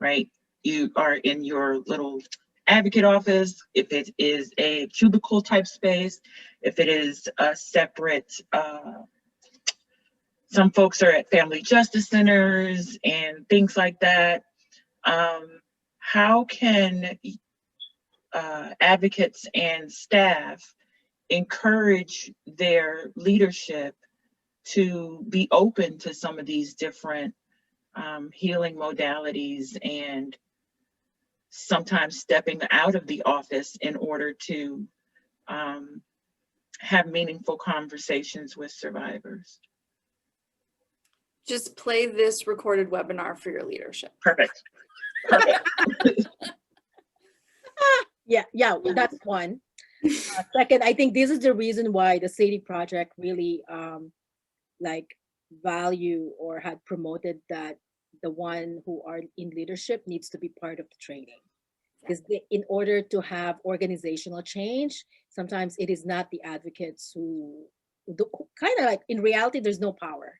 right? You are in your little advocate office. If it is a cubicle type space, if it is a separate, some folks are at family justice centers and things like that. How can advocates and staff encourage their leadership to be open to some of these different healing modalities, and sometimes stepping out of the office in order to have meaningful conversations with survivors? Just play this recorded webinar for your leadership. Perfect. Yeah, that's one. Second, I think this is the reason why the Sadie Project really value or had promoted that the one who are in leadership needs to be part of the training. Because in order to have organizational change, sometimes it is not the advocates who kind of like, in reality, there's no power,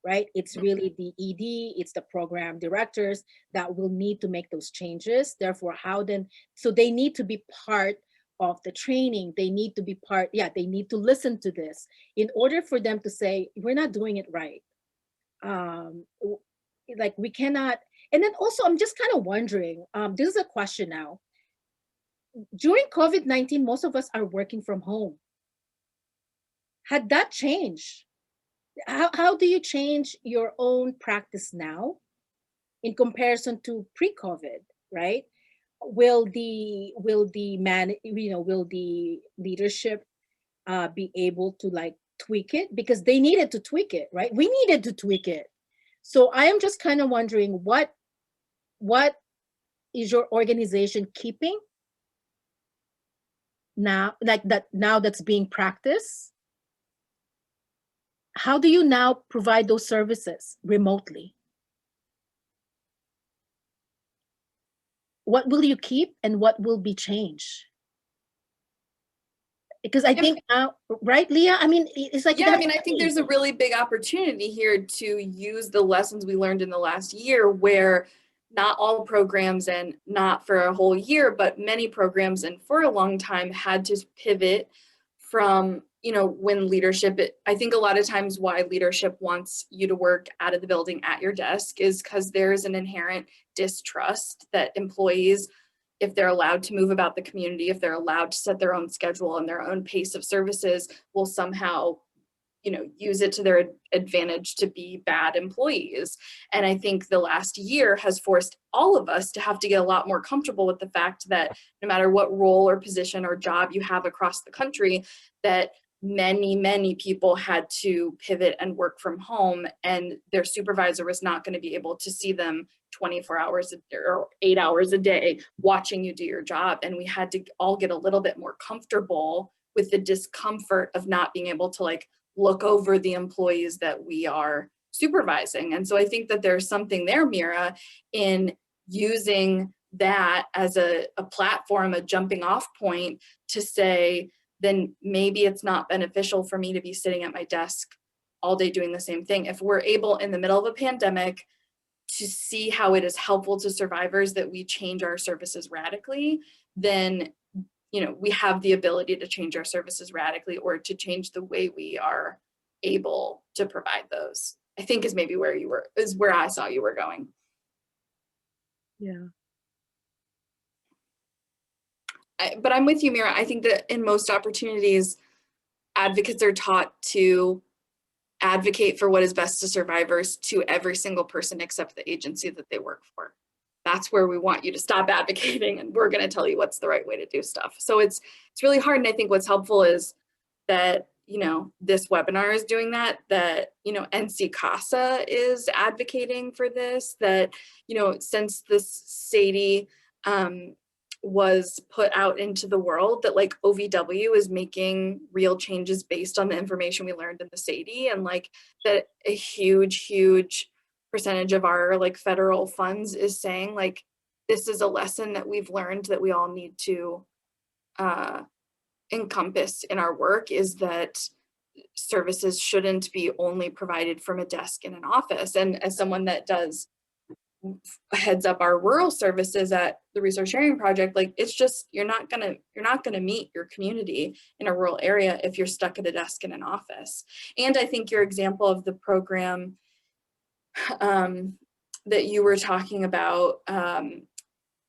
right? It's really the ED, it's the program directors that will need to make those changes. Therefore, how then, so they need to be part of the training. They need to be part, yeah, they need to listen to this in order for them to say, we're not doing it right. Like we cannot, and then also I'm just kind of wondering, this is a question now. During COVID-19, most of us are working from home. Had that changed? How do you change your own practice now in comparison to pre-COVID, right? Will the leadership be able to like tweak it? Because they needed to tweak it, right? We needed to tweak it. So I am just kind of wondering what is your organization keeping now, like that now that's being practiced? How do you now provide those services remotely? What will you keep and what will be changed? Because I think now, right, Leah? I mean, it's like, yeah, I mean, I think there's a really big opportunity here to use the lessons we learned in the last year, where not all programs, and not for a whole year, but many programs and for a long time had to pivot from, you know, when leadership, I think a lot of times why leadership wants you to work out of the building at your desk is because there is an inherent distrust that employees, if they're allowed to move about the community, if they're allowed to set their own schedule and their own pace of services, will somehow, you know, use it to their advantage to be bad employees. And I think the last year has forced all of us to have to get a lot more comfortable with the fact that no matter what role or position or job you have across the country, that many people had to pivot and work from home, and their supervisor was not going to be able to see them 24 hours or 8 hours a day watching you do your job. And we had to all get a little bit more comfortable with the discomfort of not being able to like look over the employees that we are supervising. And so I think that there's something there, Mira, in using that as a platform, a jumping off point to say, then maybe it's not beneficial for me to be sitting at my desk all day doing the same thing. If we're able in the middle of a pandemic to see how it is helpful to survivors that we change our services radically, then, you know, we have the ability to change our services radically, or to change the way we are able to provide those, I think is maybe where you were, is where I saw you were going. Yeah. But I'm with you, Mira. I think that in most opportunities, advocates are taught to advocate for what is best to survivors to every single person except the agency that they work for. That's where we want you to stop advocating, and we're going to tell you what's the right way to do stuff. So it's really hard. And I think what's helpful is that, you know, this webinar is doing that, you know, NC CASA is advocating for this, that, you know, since this SADI was put out into the world, that like OVW is making real changes based on the information we learned in the SADI, and like that a huge percentage of our like federal funds is saying like, this is a lesson that we've learned that we all need to encompass in our work, is that services shouldn't be only provided from a desk in an office. And as someone that heads up our rural services at the Resource Sharing Project, like it's just, you're not gonna meet your community in a rural area if you're stuck at a desk in an office. And I think your example of the program that you were talking about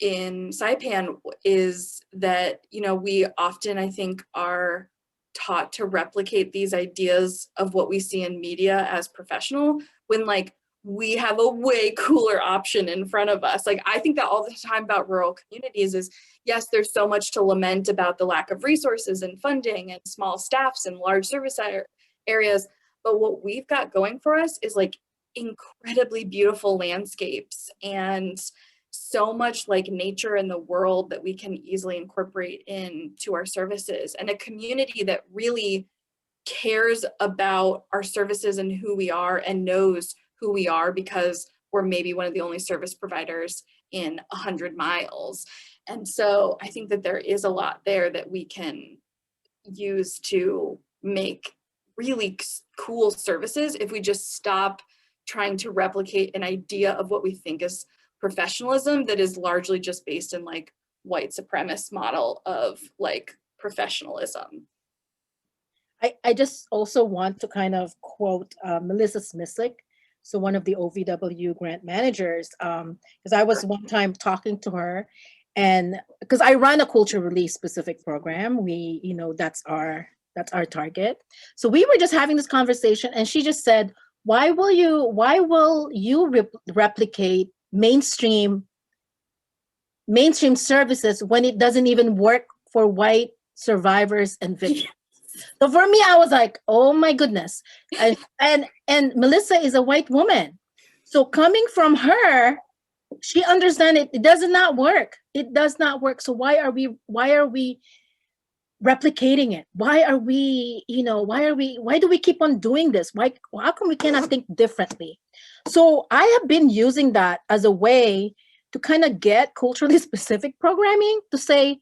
in Saipan is that, you know, we often, I think, are taught to replicate these ideas of what we see in media as professional, when like we have a way cooler option in front of us. Like I think that all the time about rural communities is, yes, there's so much to lament about the lack of resources and funding and small staffs and large service areas, but what we've got going for us is like incredibly beautiful landscapes and so much like nature in the world that we can easily incorporate into our services, and a community that really cares about our services and who we are and knows who we are because we're maybe one of the only service providers in 100 miles. And so I think that there is a lot there that we can use to make really cool services if we just stop trying to replicate an idea of what we think is professionalism that is largely just based in like white supremacist model of like professionalism. I just also want to kind of quote Melissa Smissick, so one of the OVW grant managers, because I was one time talking to her, and because I run a culture release specific program, we, you know, that's our target. So we were just having this conversation, and she just said, why will you replicate mainstream services when it doesn't even work for white survivors and victims? So for me, I was like, oh my goodness. And Melissa is a white woman. So coming from her, she understands it does not work. It does not work. So why are we replicating it? Why do we keep on doing this? How come we cannot think differently? So I have been using that as a way to kind of get culturally specific programming to say,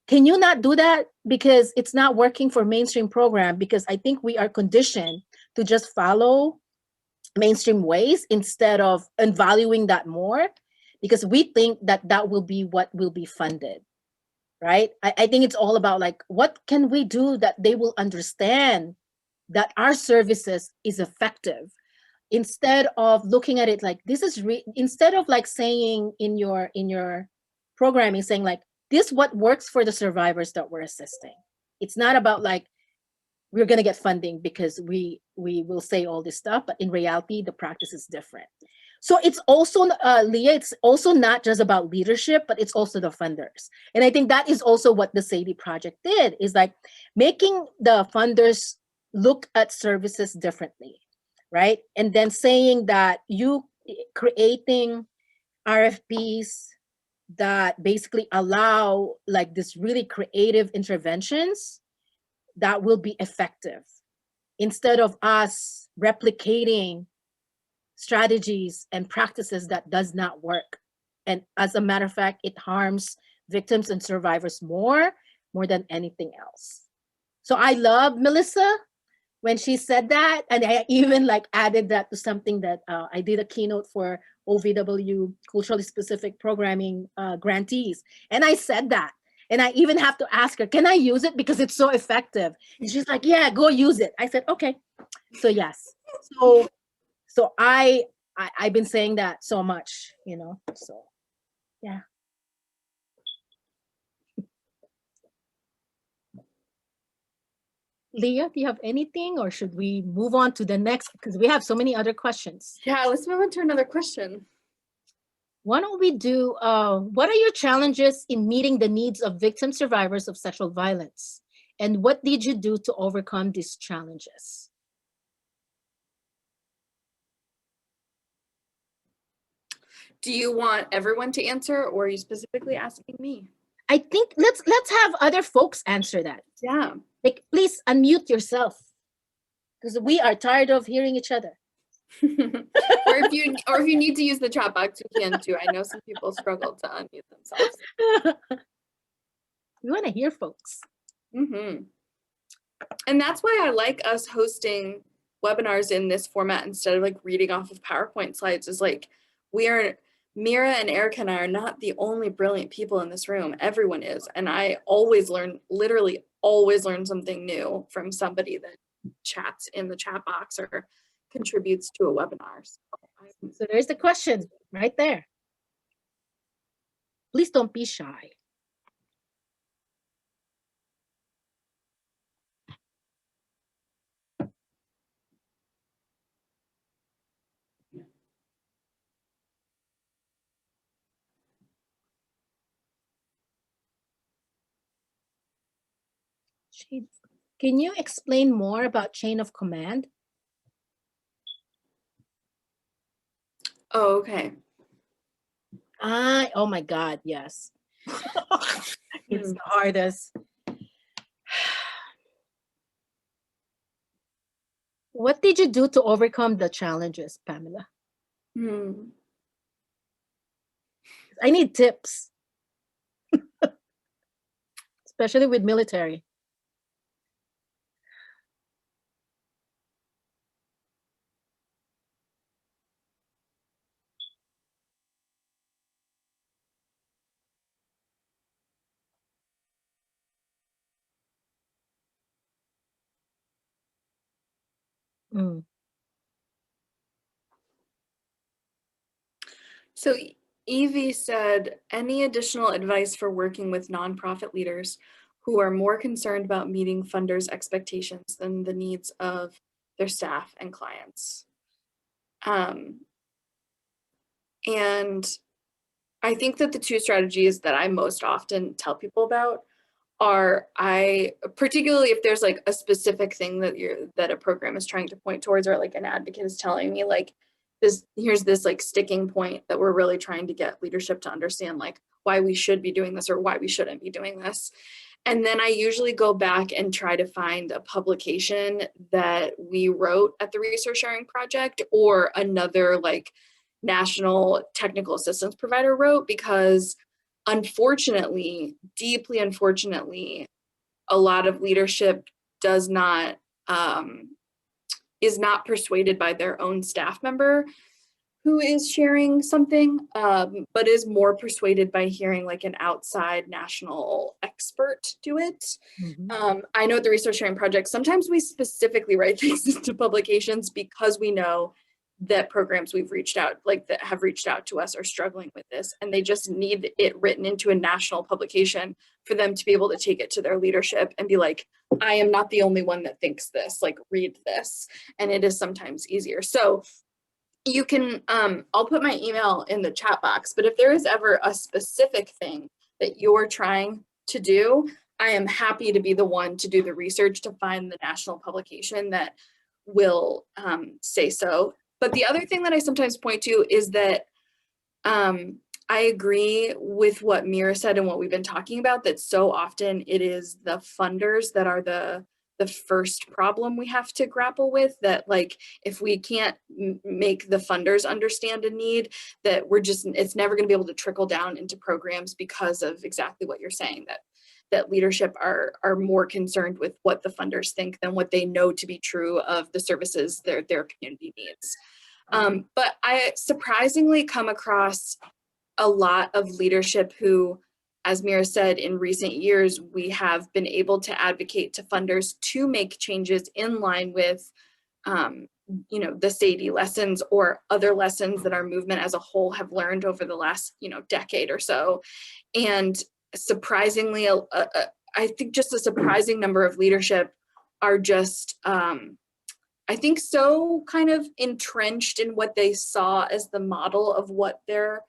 can you not do that because it's not working for mainstream program? Because I think we are conditioned to just follow mainstream ways instead of valuing that more, because we think that that will be what will be funded, right? I think it's all about like, what can we do that they will understand that our services is effective, instead of looking at it like this is instead of like saying in your programming, saying like, this what works for the survivors that we're assisting. It's not about like, we're going to get funding because we will say all this stuff, but in reality, the practice is different. So it's also, Leah, it's also not just about leadership, but it's also the funders. And I think that is also what the Sadie Project did, is like making the funders look at services differently, right? And then saying that you creating RFPs that basically allow like this really creative interventions that will be effective, instead of us replicating strategies and practices that does not work. And as a matter of fact, it harms victims and survivors more than anything else. So I love Melissa when she said that, and I even like added that to something that I did a keynote for OVW culturally specific programming grantees, and I said that, and I even have to ask her, can I use it because it's so effective? And she's like, yeah, go use it. I said, okay. So yes, so I've been saying that so much, you know. So yeah. Leah, do you have anything, or should we move on to the next? Because we have so many other questions. Yeah, let's move on to another question. Why don't we do, what are your challenges in meeting the needs of victim survivors of sexual violence? And what did you do to overcome these challenges? Do you want everyone to answer, or are you specifically asking me? I think let's have other folks answer that. Yeah. Like, please unmute yourself, because we are tired of hearing each other. or if you need to use the chat box, you can too. I know some people struggle to unmute themselves. We want to hear folks. Mm-hmm. And that's why I like us hosting webinars in this format instead of like reading off of PowerPoint slides. Is like, Mira and Erica and I are not the only brilliant people in this room. Everyone is. And I always learn, literally always learn something new from somebody that chats in the chat box or contributes to a webinar. So there's the question right there. Please don't be shy. Can you explain more about chain of command? Oh, okay. Oh my God, yes. It's the hardest. What did you do to overcome the challenges, Pamela? Hmm. I need tips, especially with military. Mm, So Evie said, any additional advice for working with nonprofit leaders who are more concerned about meeting funders' expectations than the needs of their staff and clients? Um, and I think that the two strategies that I most often tell people about are particularly if there's like a specific thing that a program is trying to point towards, or like an advocate is telling me like here's this like sticking point that we're really trying to get leadership to understand, like why we should be doing this or why we shouldn't be doing this. And then I usually go back and try to find a publication that we wrote at the Resource Sharing Project or another like national technical assistance provider wrote, because unfortunately, deeply unfortunately, a lot of leadership does not is not persuaded by their own staff member who is sharing something, but is more persuaded by hearing like an outside national expert do it. mhm. I know at the Resource Sharing Project, sometimes we specifically write things into publications because we know that programs we've reached out, like that have reached out to us, are struggling with this, and they just need it written into a national publication for them to be able to take it to their leadership and be like, I am not the only one that thinks this, like read this. And it is sometimes easier. So you can, I'll put my email in the chat box, but if there is ever a specific thing that you're trying to do, I am happy to be the one to do the research to find the national publication that will say so. But the other thing that I sometimes point to is that I agree with what Mira said and what we've been talking about, that so often it is the funders that are the first problem we have to grapple with, that like if we can't make the funders understand a need, that it's never going to be able to trickle down into programs, because of exactly what you're saying, that leadership are more concerned with what the funders think than what they know to be true of the services their community needs. But I surprisingly come across a lot of leadership who, as Mira said, in recent years, we have been able to advocate to funders to make changes in line with, the Sadie lessons or other lessons that our movement as a whole have learned over the last, decade or so. And surprisingly, I think just a surprising number of leadership are just, I think, so kind of entrenched in what they saw as the model of what their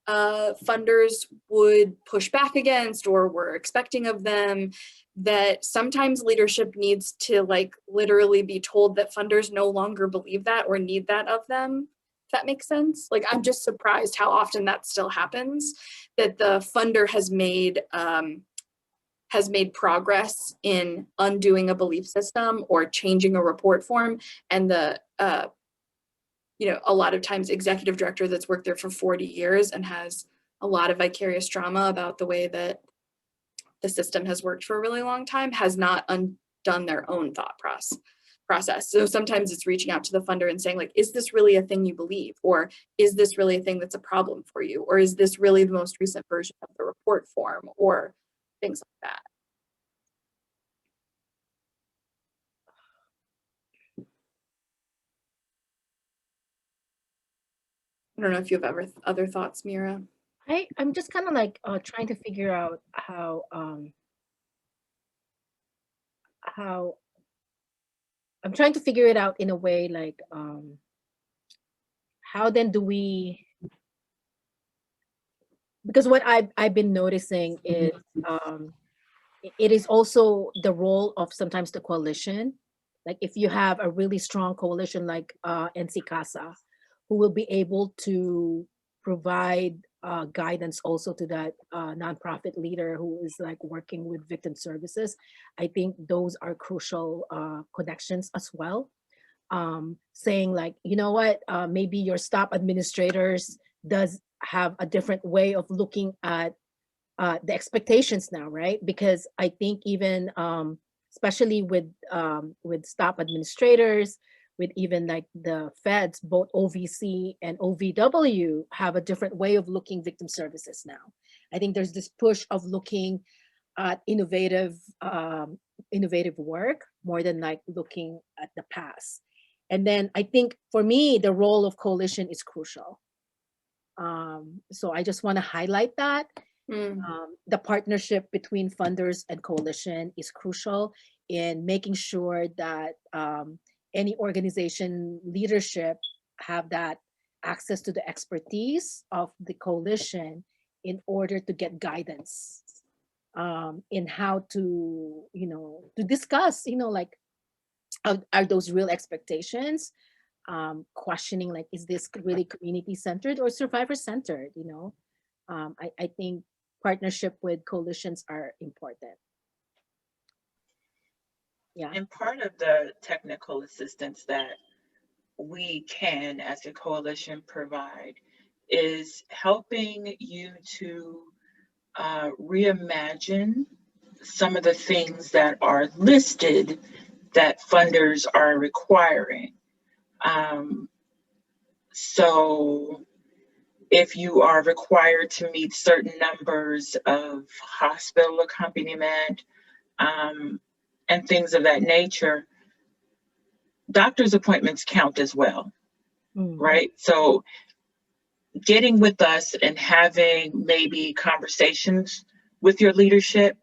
funders would push back against or were expecting of them, that sometimes leadership needs to like literally be told that funders no longer believe that or need that of them. If that makes sense. Like, I'm just surprised how often that still happens, that the funder has made progress in undoing a belief system or changing a report form, and the a lot of times executive director that's worked there for 40 years and has a lot of vicarious trauma about the way that the system has worked for a really long time, has not undone their own thought process. So sometimes it's reaching out to the funder and saying, like, is this really a thing you believe? Or is this really a thing that's a problem for you? Or is this really the most recent version of the report form? Or things like that. I don't know if you have other thoughts, Mira. I'm just kind of like trying to figure out how I'm trying to figure it out in a way like how then do we, because what I've been noticing is it is also the role of sometimes the coalition. Like if you have a really strong coalition like NC Casa, who will be able to provide guidance also to that nonprofit leader who is like working with victim services. I think those are crucial connections as well. saying like, you know what, maybe your staff administrators does have a different way of looking at the expectations now, right? Because I think even especially with staff administrators, with even like the feds, both OVC and OVW have a different way of looking victim services now. I think there's this push of looking at innovative work more than like looking at the past. And then I think for me, the role of coalition is crucial. So I just want to highlight that. Mm. The partnership between funders and coalition is crucial in making sure that any organization leadership have that access to the expertise of the coalition in order to get guidance in how to, to discuss, like, are those real expectations? Questioning like, is this really community centered or survivor centered? I think partnership with coalitions are important. Yeah. And part of the technical assistance that we can, as a coalition, provide is helping you to reimagine some of the things that are listed that funders are requiring. So if you are required to meet certain numbers of hospital accompaniment and things of that nature, doctor's appointments count as well, right? So getting with us and having maybe conversations with your leadership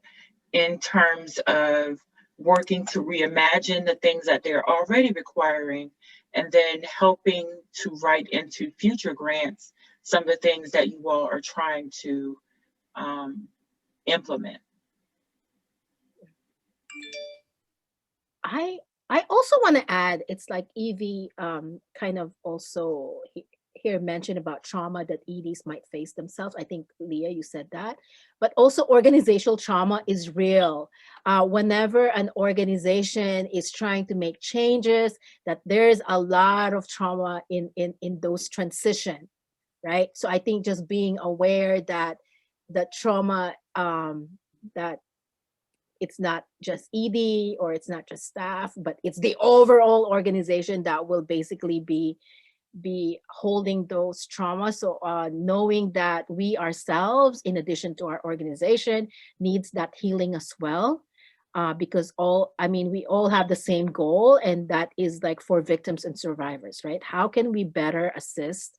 in terms of working to reimagine the things that they're already requiring, and then helping to write into future grants some of the things that you all are trying to implement. I also want to add, it's like Evie kind of also here mentioned about trauma that EDs might face themselves. I think, Leah, you said that. But also organizational trauma is real. Whenever an organization is trying to make changes, that there's a lot of trauma in those transition, right? So I think just being aware that the trauma, that it's not just ED or it's not just staff, but it's the overall organization that will basically be holding those traumas. So knowing that we ourselves, in addition to our organization, needs that healing as well. Because we all have the same goal, and that is like for victims and survivors, right? How can we better assist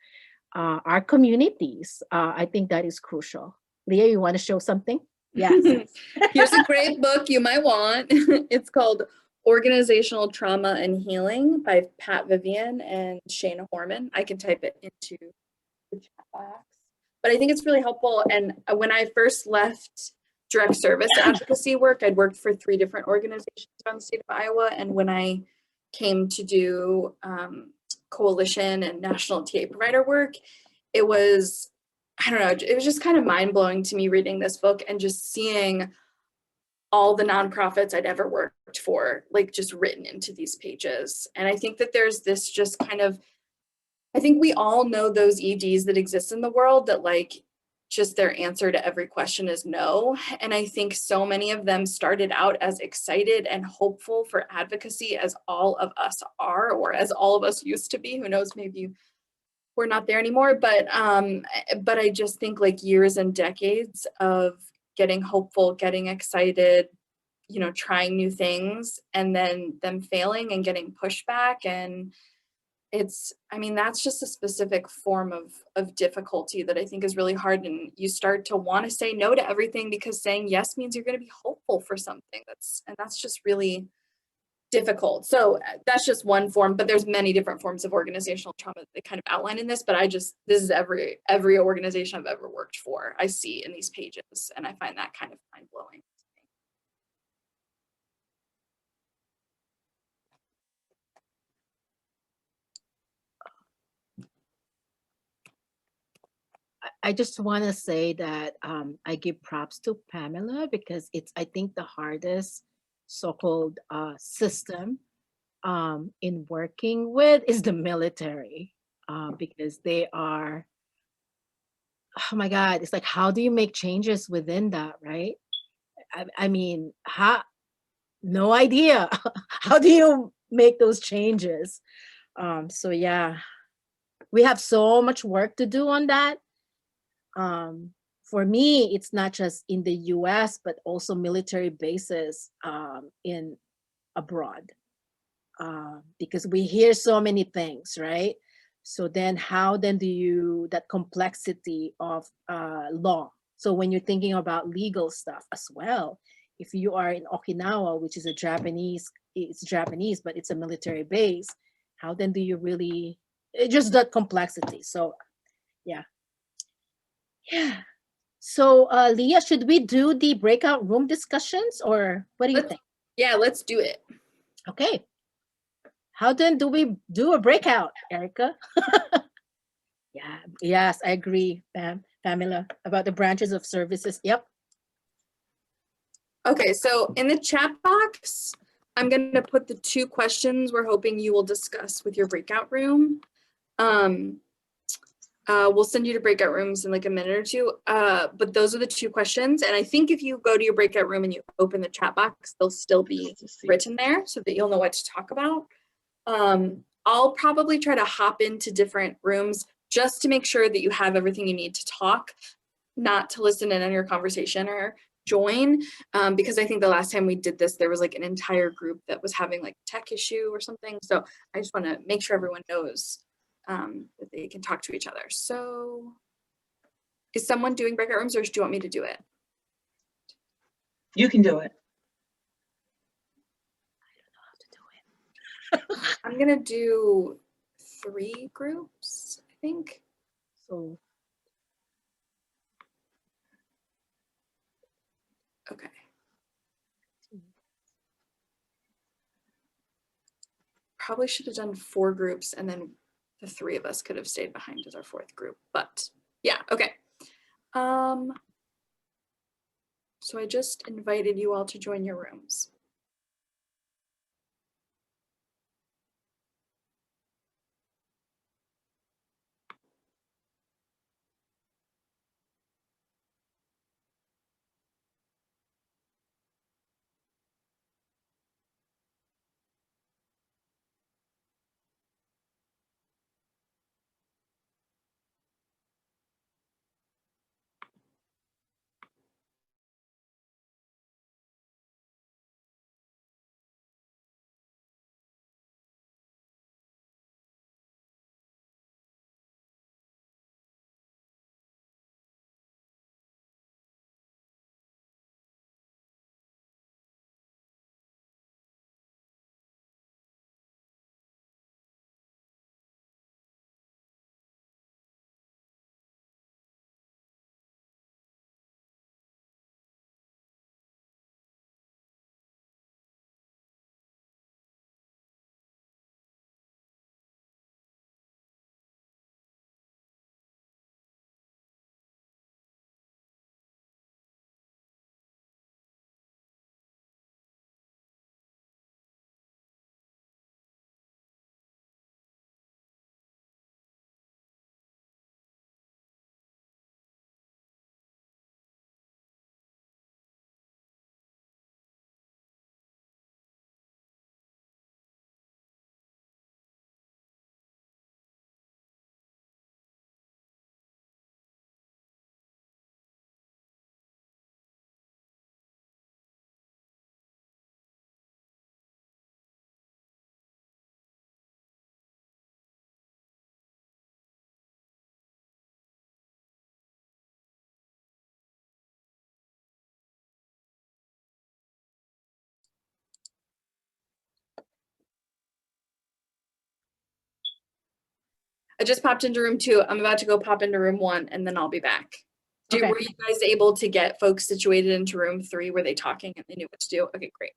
our communities? I think that is crucial. Leah, you want to show something? Yes. Here's a great book you might want. It's called Organizational Trauma and Healing by Pat Vivian and Shayna Horman. I can type it into the chat box. But I think it's really helpful. And when I first left direct service advocacy work, I'd worked for 3 different organizations around the state of Iowa. And when I came to do coalition and national TA provider work, it was, I don't know, it was just kind of mind-blowing to me reading this book and just seeing all the nonprofits I'd ever worked for, like, just written into these pages. And I think that there's this just kind of, I think we all know those EDs that exist in the world that, like, just their answer to every question is no. And I think so many of them started out as excited and hopeful for advocacy as all of us are, or as all of us used to be. Who knows, maybe we're not there anymore, but I just think, like, years and decades of getting hopeful, getting excited, trying new things, and then them failing and getting pushback. And that's just a specific form of difficulty that I think is really hard. And you start to want to say no to everything because saying yes means you're going to be hopeful for something. That's just really difficult. So that's just one form, but there's many different forms of organizational trauma that they kind of outline in this, but this is every organization I've ever worked for, I see in these pages, and I find that kind of mind-blowing. I just want to say that I give props to Pamela because it's, I think, the hardest so-called system in working with is the military, because they are, oh my God, it's like, how do you make changes within that, right? I mean, no idea. How do you make those changes? So yeah, we have so much work to do on that. For me, it's not just in the US, but also military bases in abroad, because we hear so many things, right? So then how then do you, that complexity of law. So when you're thinking about legal stuff as well, if you are in Okinawa, which is a Japanese, it's Japanese, but it's a military base, how then do you really, just that complexity. So yeah. Yeah. So Leah, should we do the breakout room discussions, or what do you think? Yeah, let's do it. Okay. How then do we do a breakout, Erica? Yeah, yes, I agree, Pamela, about the branches of services. Yep. Okay, so in the chat box, I'm going to put the 2 questions we're hoping you will discuss with your breakout room. We'll send you to breakout rooms in like a minute or 2, but those are the 2 questions. And I think if you go to your breakout room and you open the chat box, they'll still be written there so that you'll know what to talk about. I'll probably try to hop into different rooms just to make sure that you have everything you need to talk, not to listen in on your conversation or join, because I think the last time we did this, there was like an entire group that was having like a tech issue or something. So I just want to make sure everyone knows that they can talk to each other. So is someone doing breakout rooms, or do you want me to do it? You can do it. I'm gonna do 3 groups, I think. So Okay. Probably should have done 4 groups, and then the 3 of us could have stayed behind as our 4th group, but yeah, okay. So I just invited you all to join your rooms. I just popped into room 2. I'm about to go pop into room 1, and then I'll be back. Okay. Were you guys able to get folks situated into room 3? Were they talking and they knew what to do? Okay, great.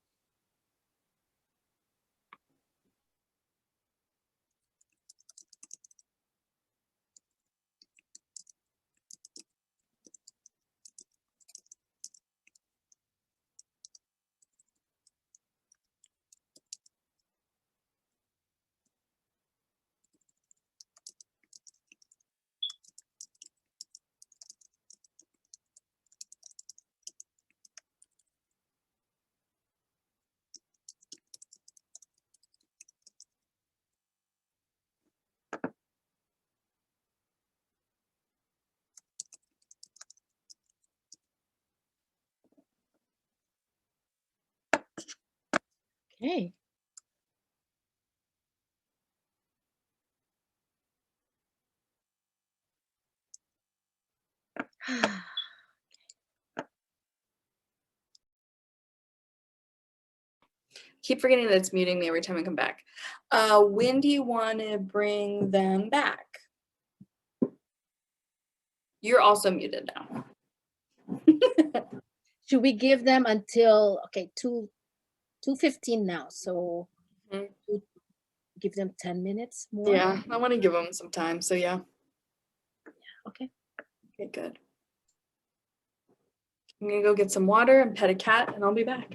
Okay. Keep forgetting that it's muting me every time I come back. When do you want to bring them back? You're also muted now. Should we give them until, okay, 2:15 now, so Mhm. give them 10 minutes more? Yeah, I want to give them some time. So yeah. Okay. Okay, good. I'm gonna go get some water and pet a cat, and I'll be back.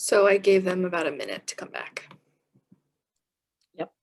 So I gave them about a minute to come back. Yep.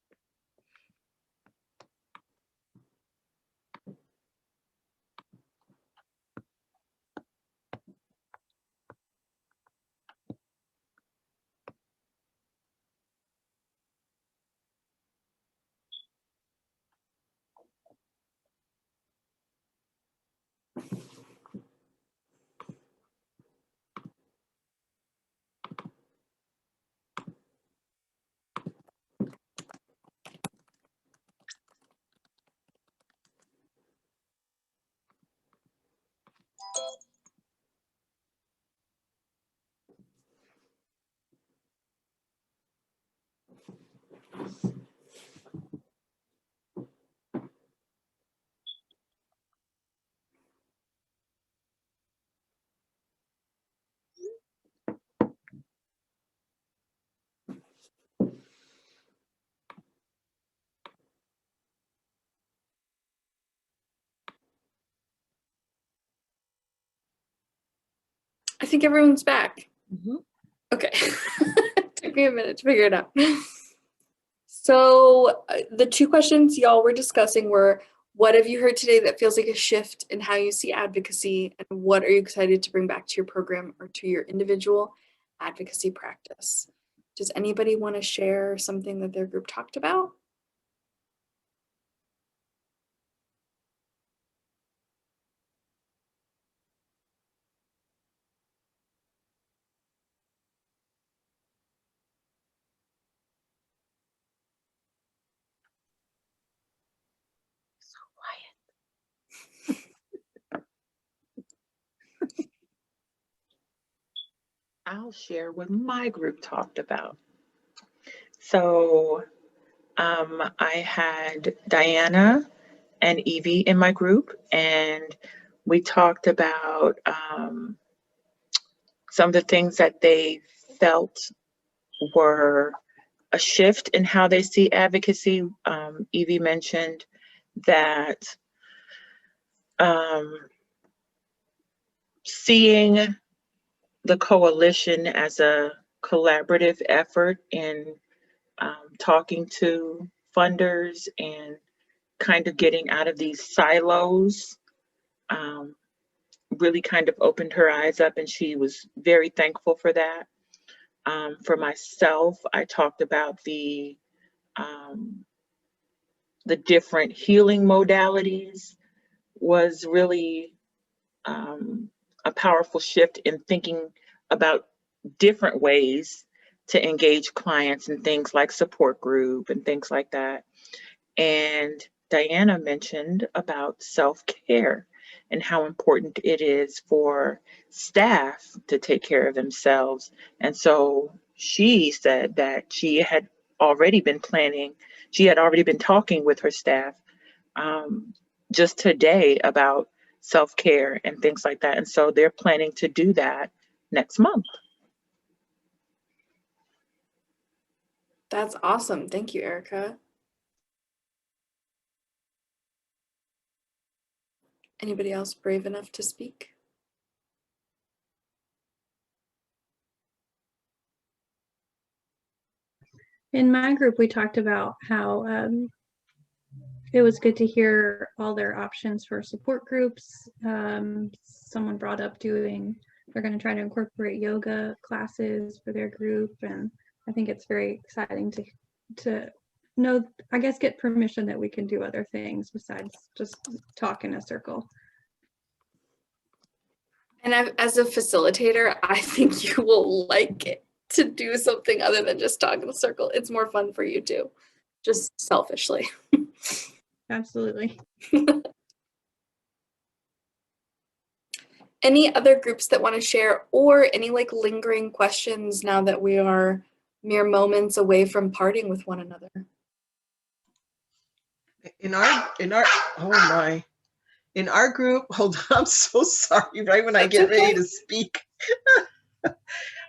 I think everyone's back. Mhm. Okay. Took me a minute to figure it out. So the two questions y'all were discussing were, what have you heard today that feels like a shift in how you see advocacy, and what are you excited to bring back to your program or to your individual advocacy practice? Does anybody want to share something that their group talked about? So quiet. I'll share what my group talked about. So I had Diana and Evie in my group, and we talked about some of the things that they felt were a shift in how they see advocacy. Evie mentioned that seeing the coalition as a collaborative effort in talking to funders and kind of getting out of these silos really kind of opened her eyes up, and she was very thankful for that. For myself, I talked about the different healing modalities was really a powerful shift in thinking about different ways to engage clients and things like support group and things like that. And Diana mentioned about self-care and how important it is for staff to take care of themselves. And so she said that she had already been planning, she had already been talking with her staff just today about self-care and things like that. And so they're planning to do that next month. That's awesome. Thank you, Erica. Anybody else brave enough to speak? In my group, we talked about how it was good to hear all their options for support groups. Someone brought up they're going to try to incorporate yoga classes for their group. And I think it's very exciting to know, I guess, get permission that we can do other things besides just talk in a circle. And as a facilitator, I think you will like it to do something other than just talk in the circle. It's more fun for you too, just selfishly. Absolutely. Any other groups that want to share, or any like lingering questions now that we are mere moments away from parting with one another? In our group, hold on, I'm so sorry, right when I get ready to speak.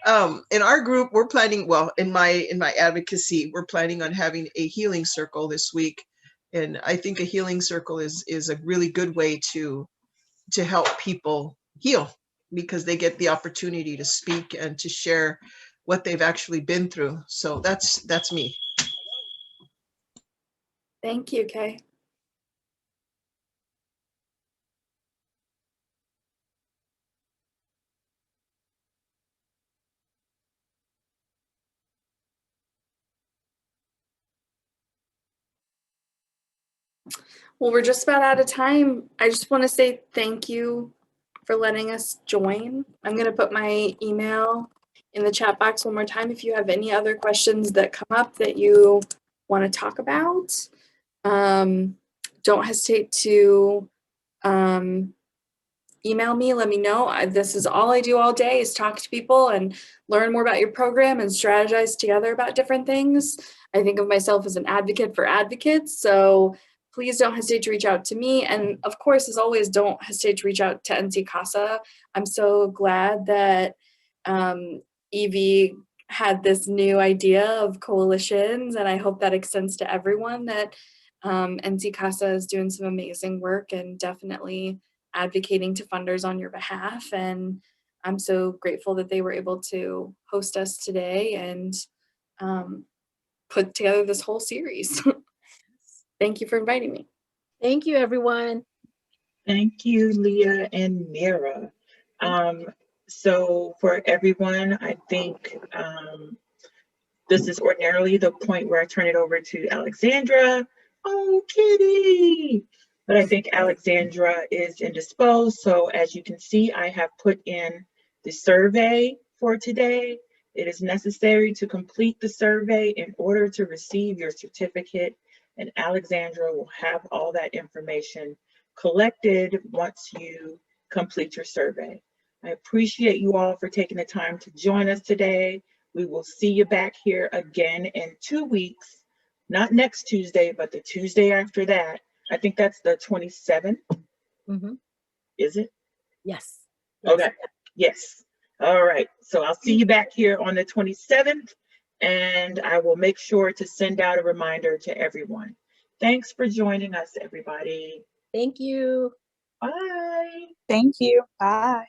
In our group, we're planning, well, in my advocacy, we're planning on having a healing circle this week. And I think a healing circle is a really good way to help people heal, because they get the opportunity to speak and to share what they've actually been through. So that's me. Thank you, Kay. Well, we're just about out of time. I just want to say thank you for letting us join. I'm going to put my email in the chat box one more time if you have any other questions that come up that you want to talk about. Don't hesitate to email me, let me know. This is all I do all day is talk to people and learn more about your program and strategize together about different things. I think of myself as an advocate for advocates, so please don't hesitate to reach out to me. And of course, as always, don't hesitate to reach out to NC CASA. I'm so glad that Evie had this new idea of coalitions, and I hope that extends to everyone, that NC CASA is doing some amazing work and definitely advocating to funders on your behalf. And I'm so grateful that they were able to host us today and put together this whole series. Thank you for inviting me. Thank you, everyone. Thank you, Leah and Mira. So for everyone, I think this is ordinarily the point where I turn it over to Alexandra. Oh, Kitty! But I think Alexandra is indisposed. So as you can see, I have put in the survey for today. It is necessary to complete the survey in order to receive your certificate, and Alexandra will have all that information collected once you complete your survey. I appreciate you all for taking the time to join us today. We will see you back here again in 2 weeks, not next Tuesday, but the Tuesday after that. I think that's the 27th. Mm-hmm. Is it? Yes. Okay. Yes. All right. So I'll see you back here on the 27th, and I will make sure to send out a reminder to everyone. Thanks for joining us, everybody. Thank you. Bye. Thank you. Bye.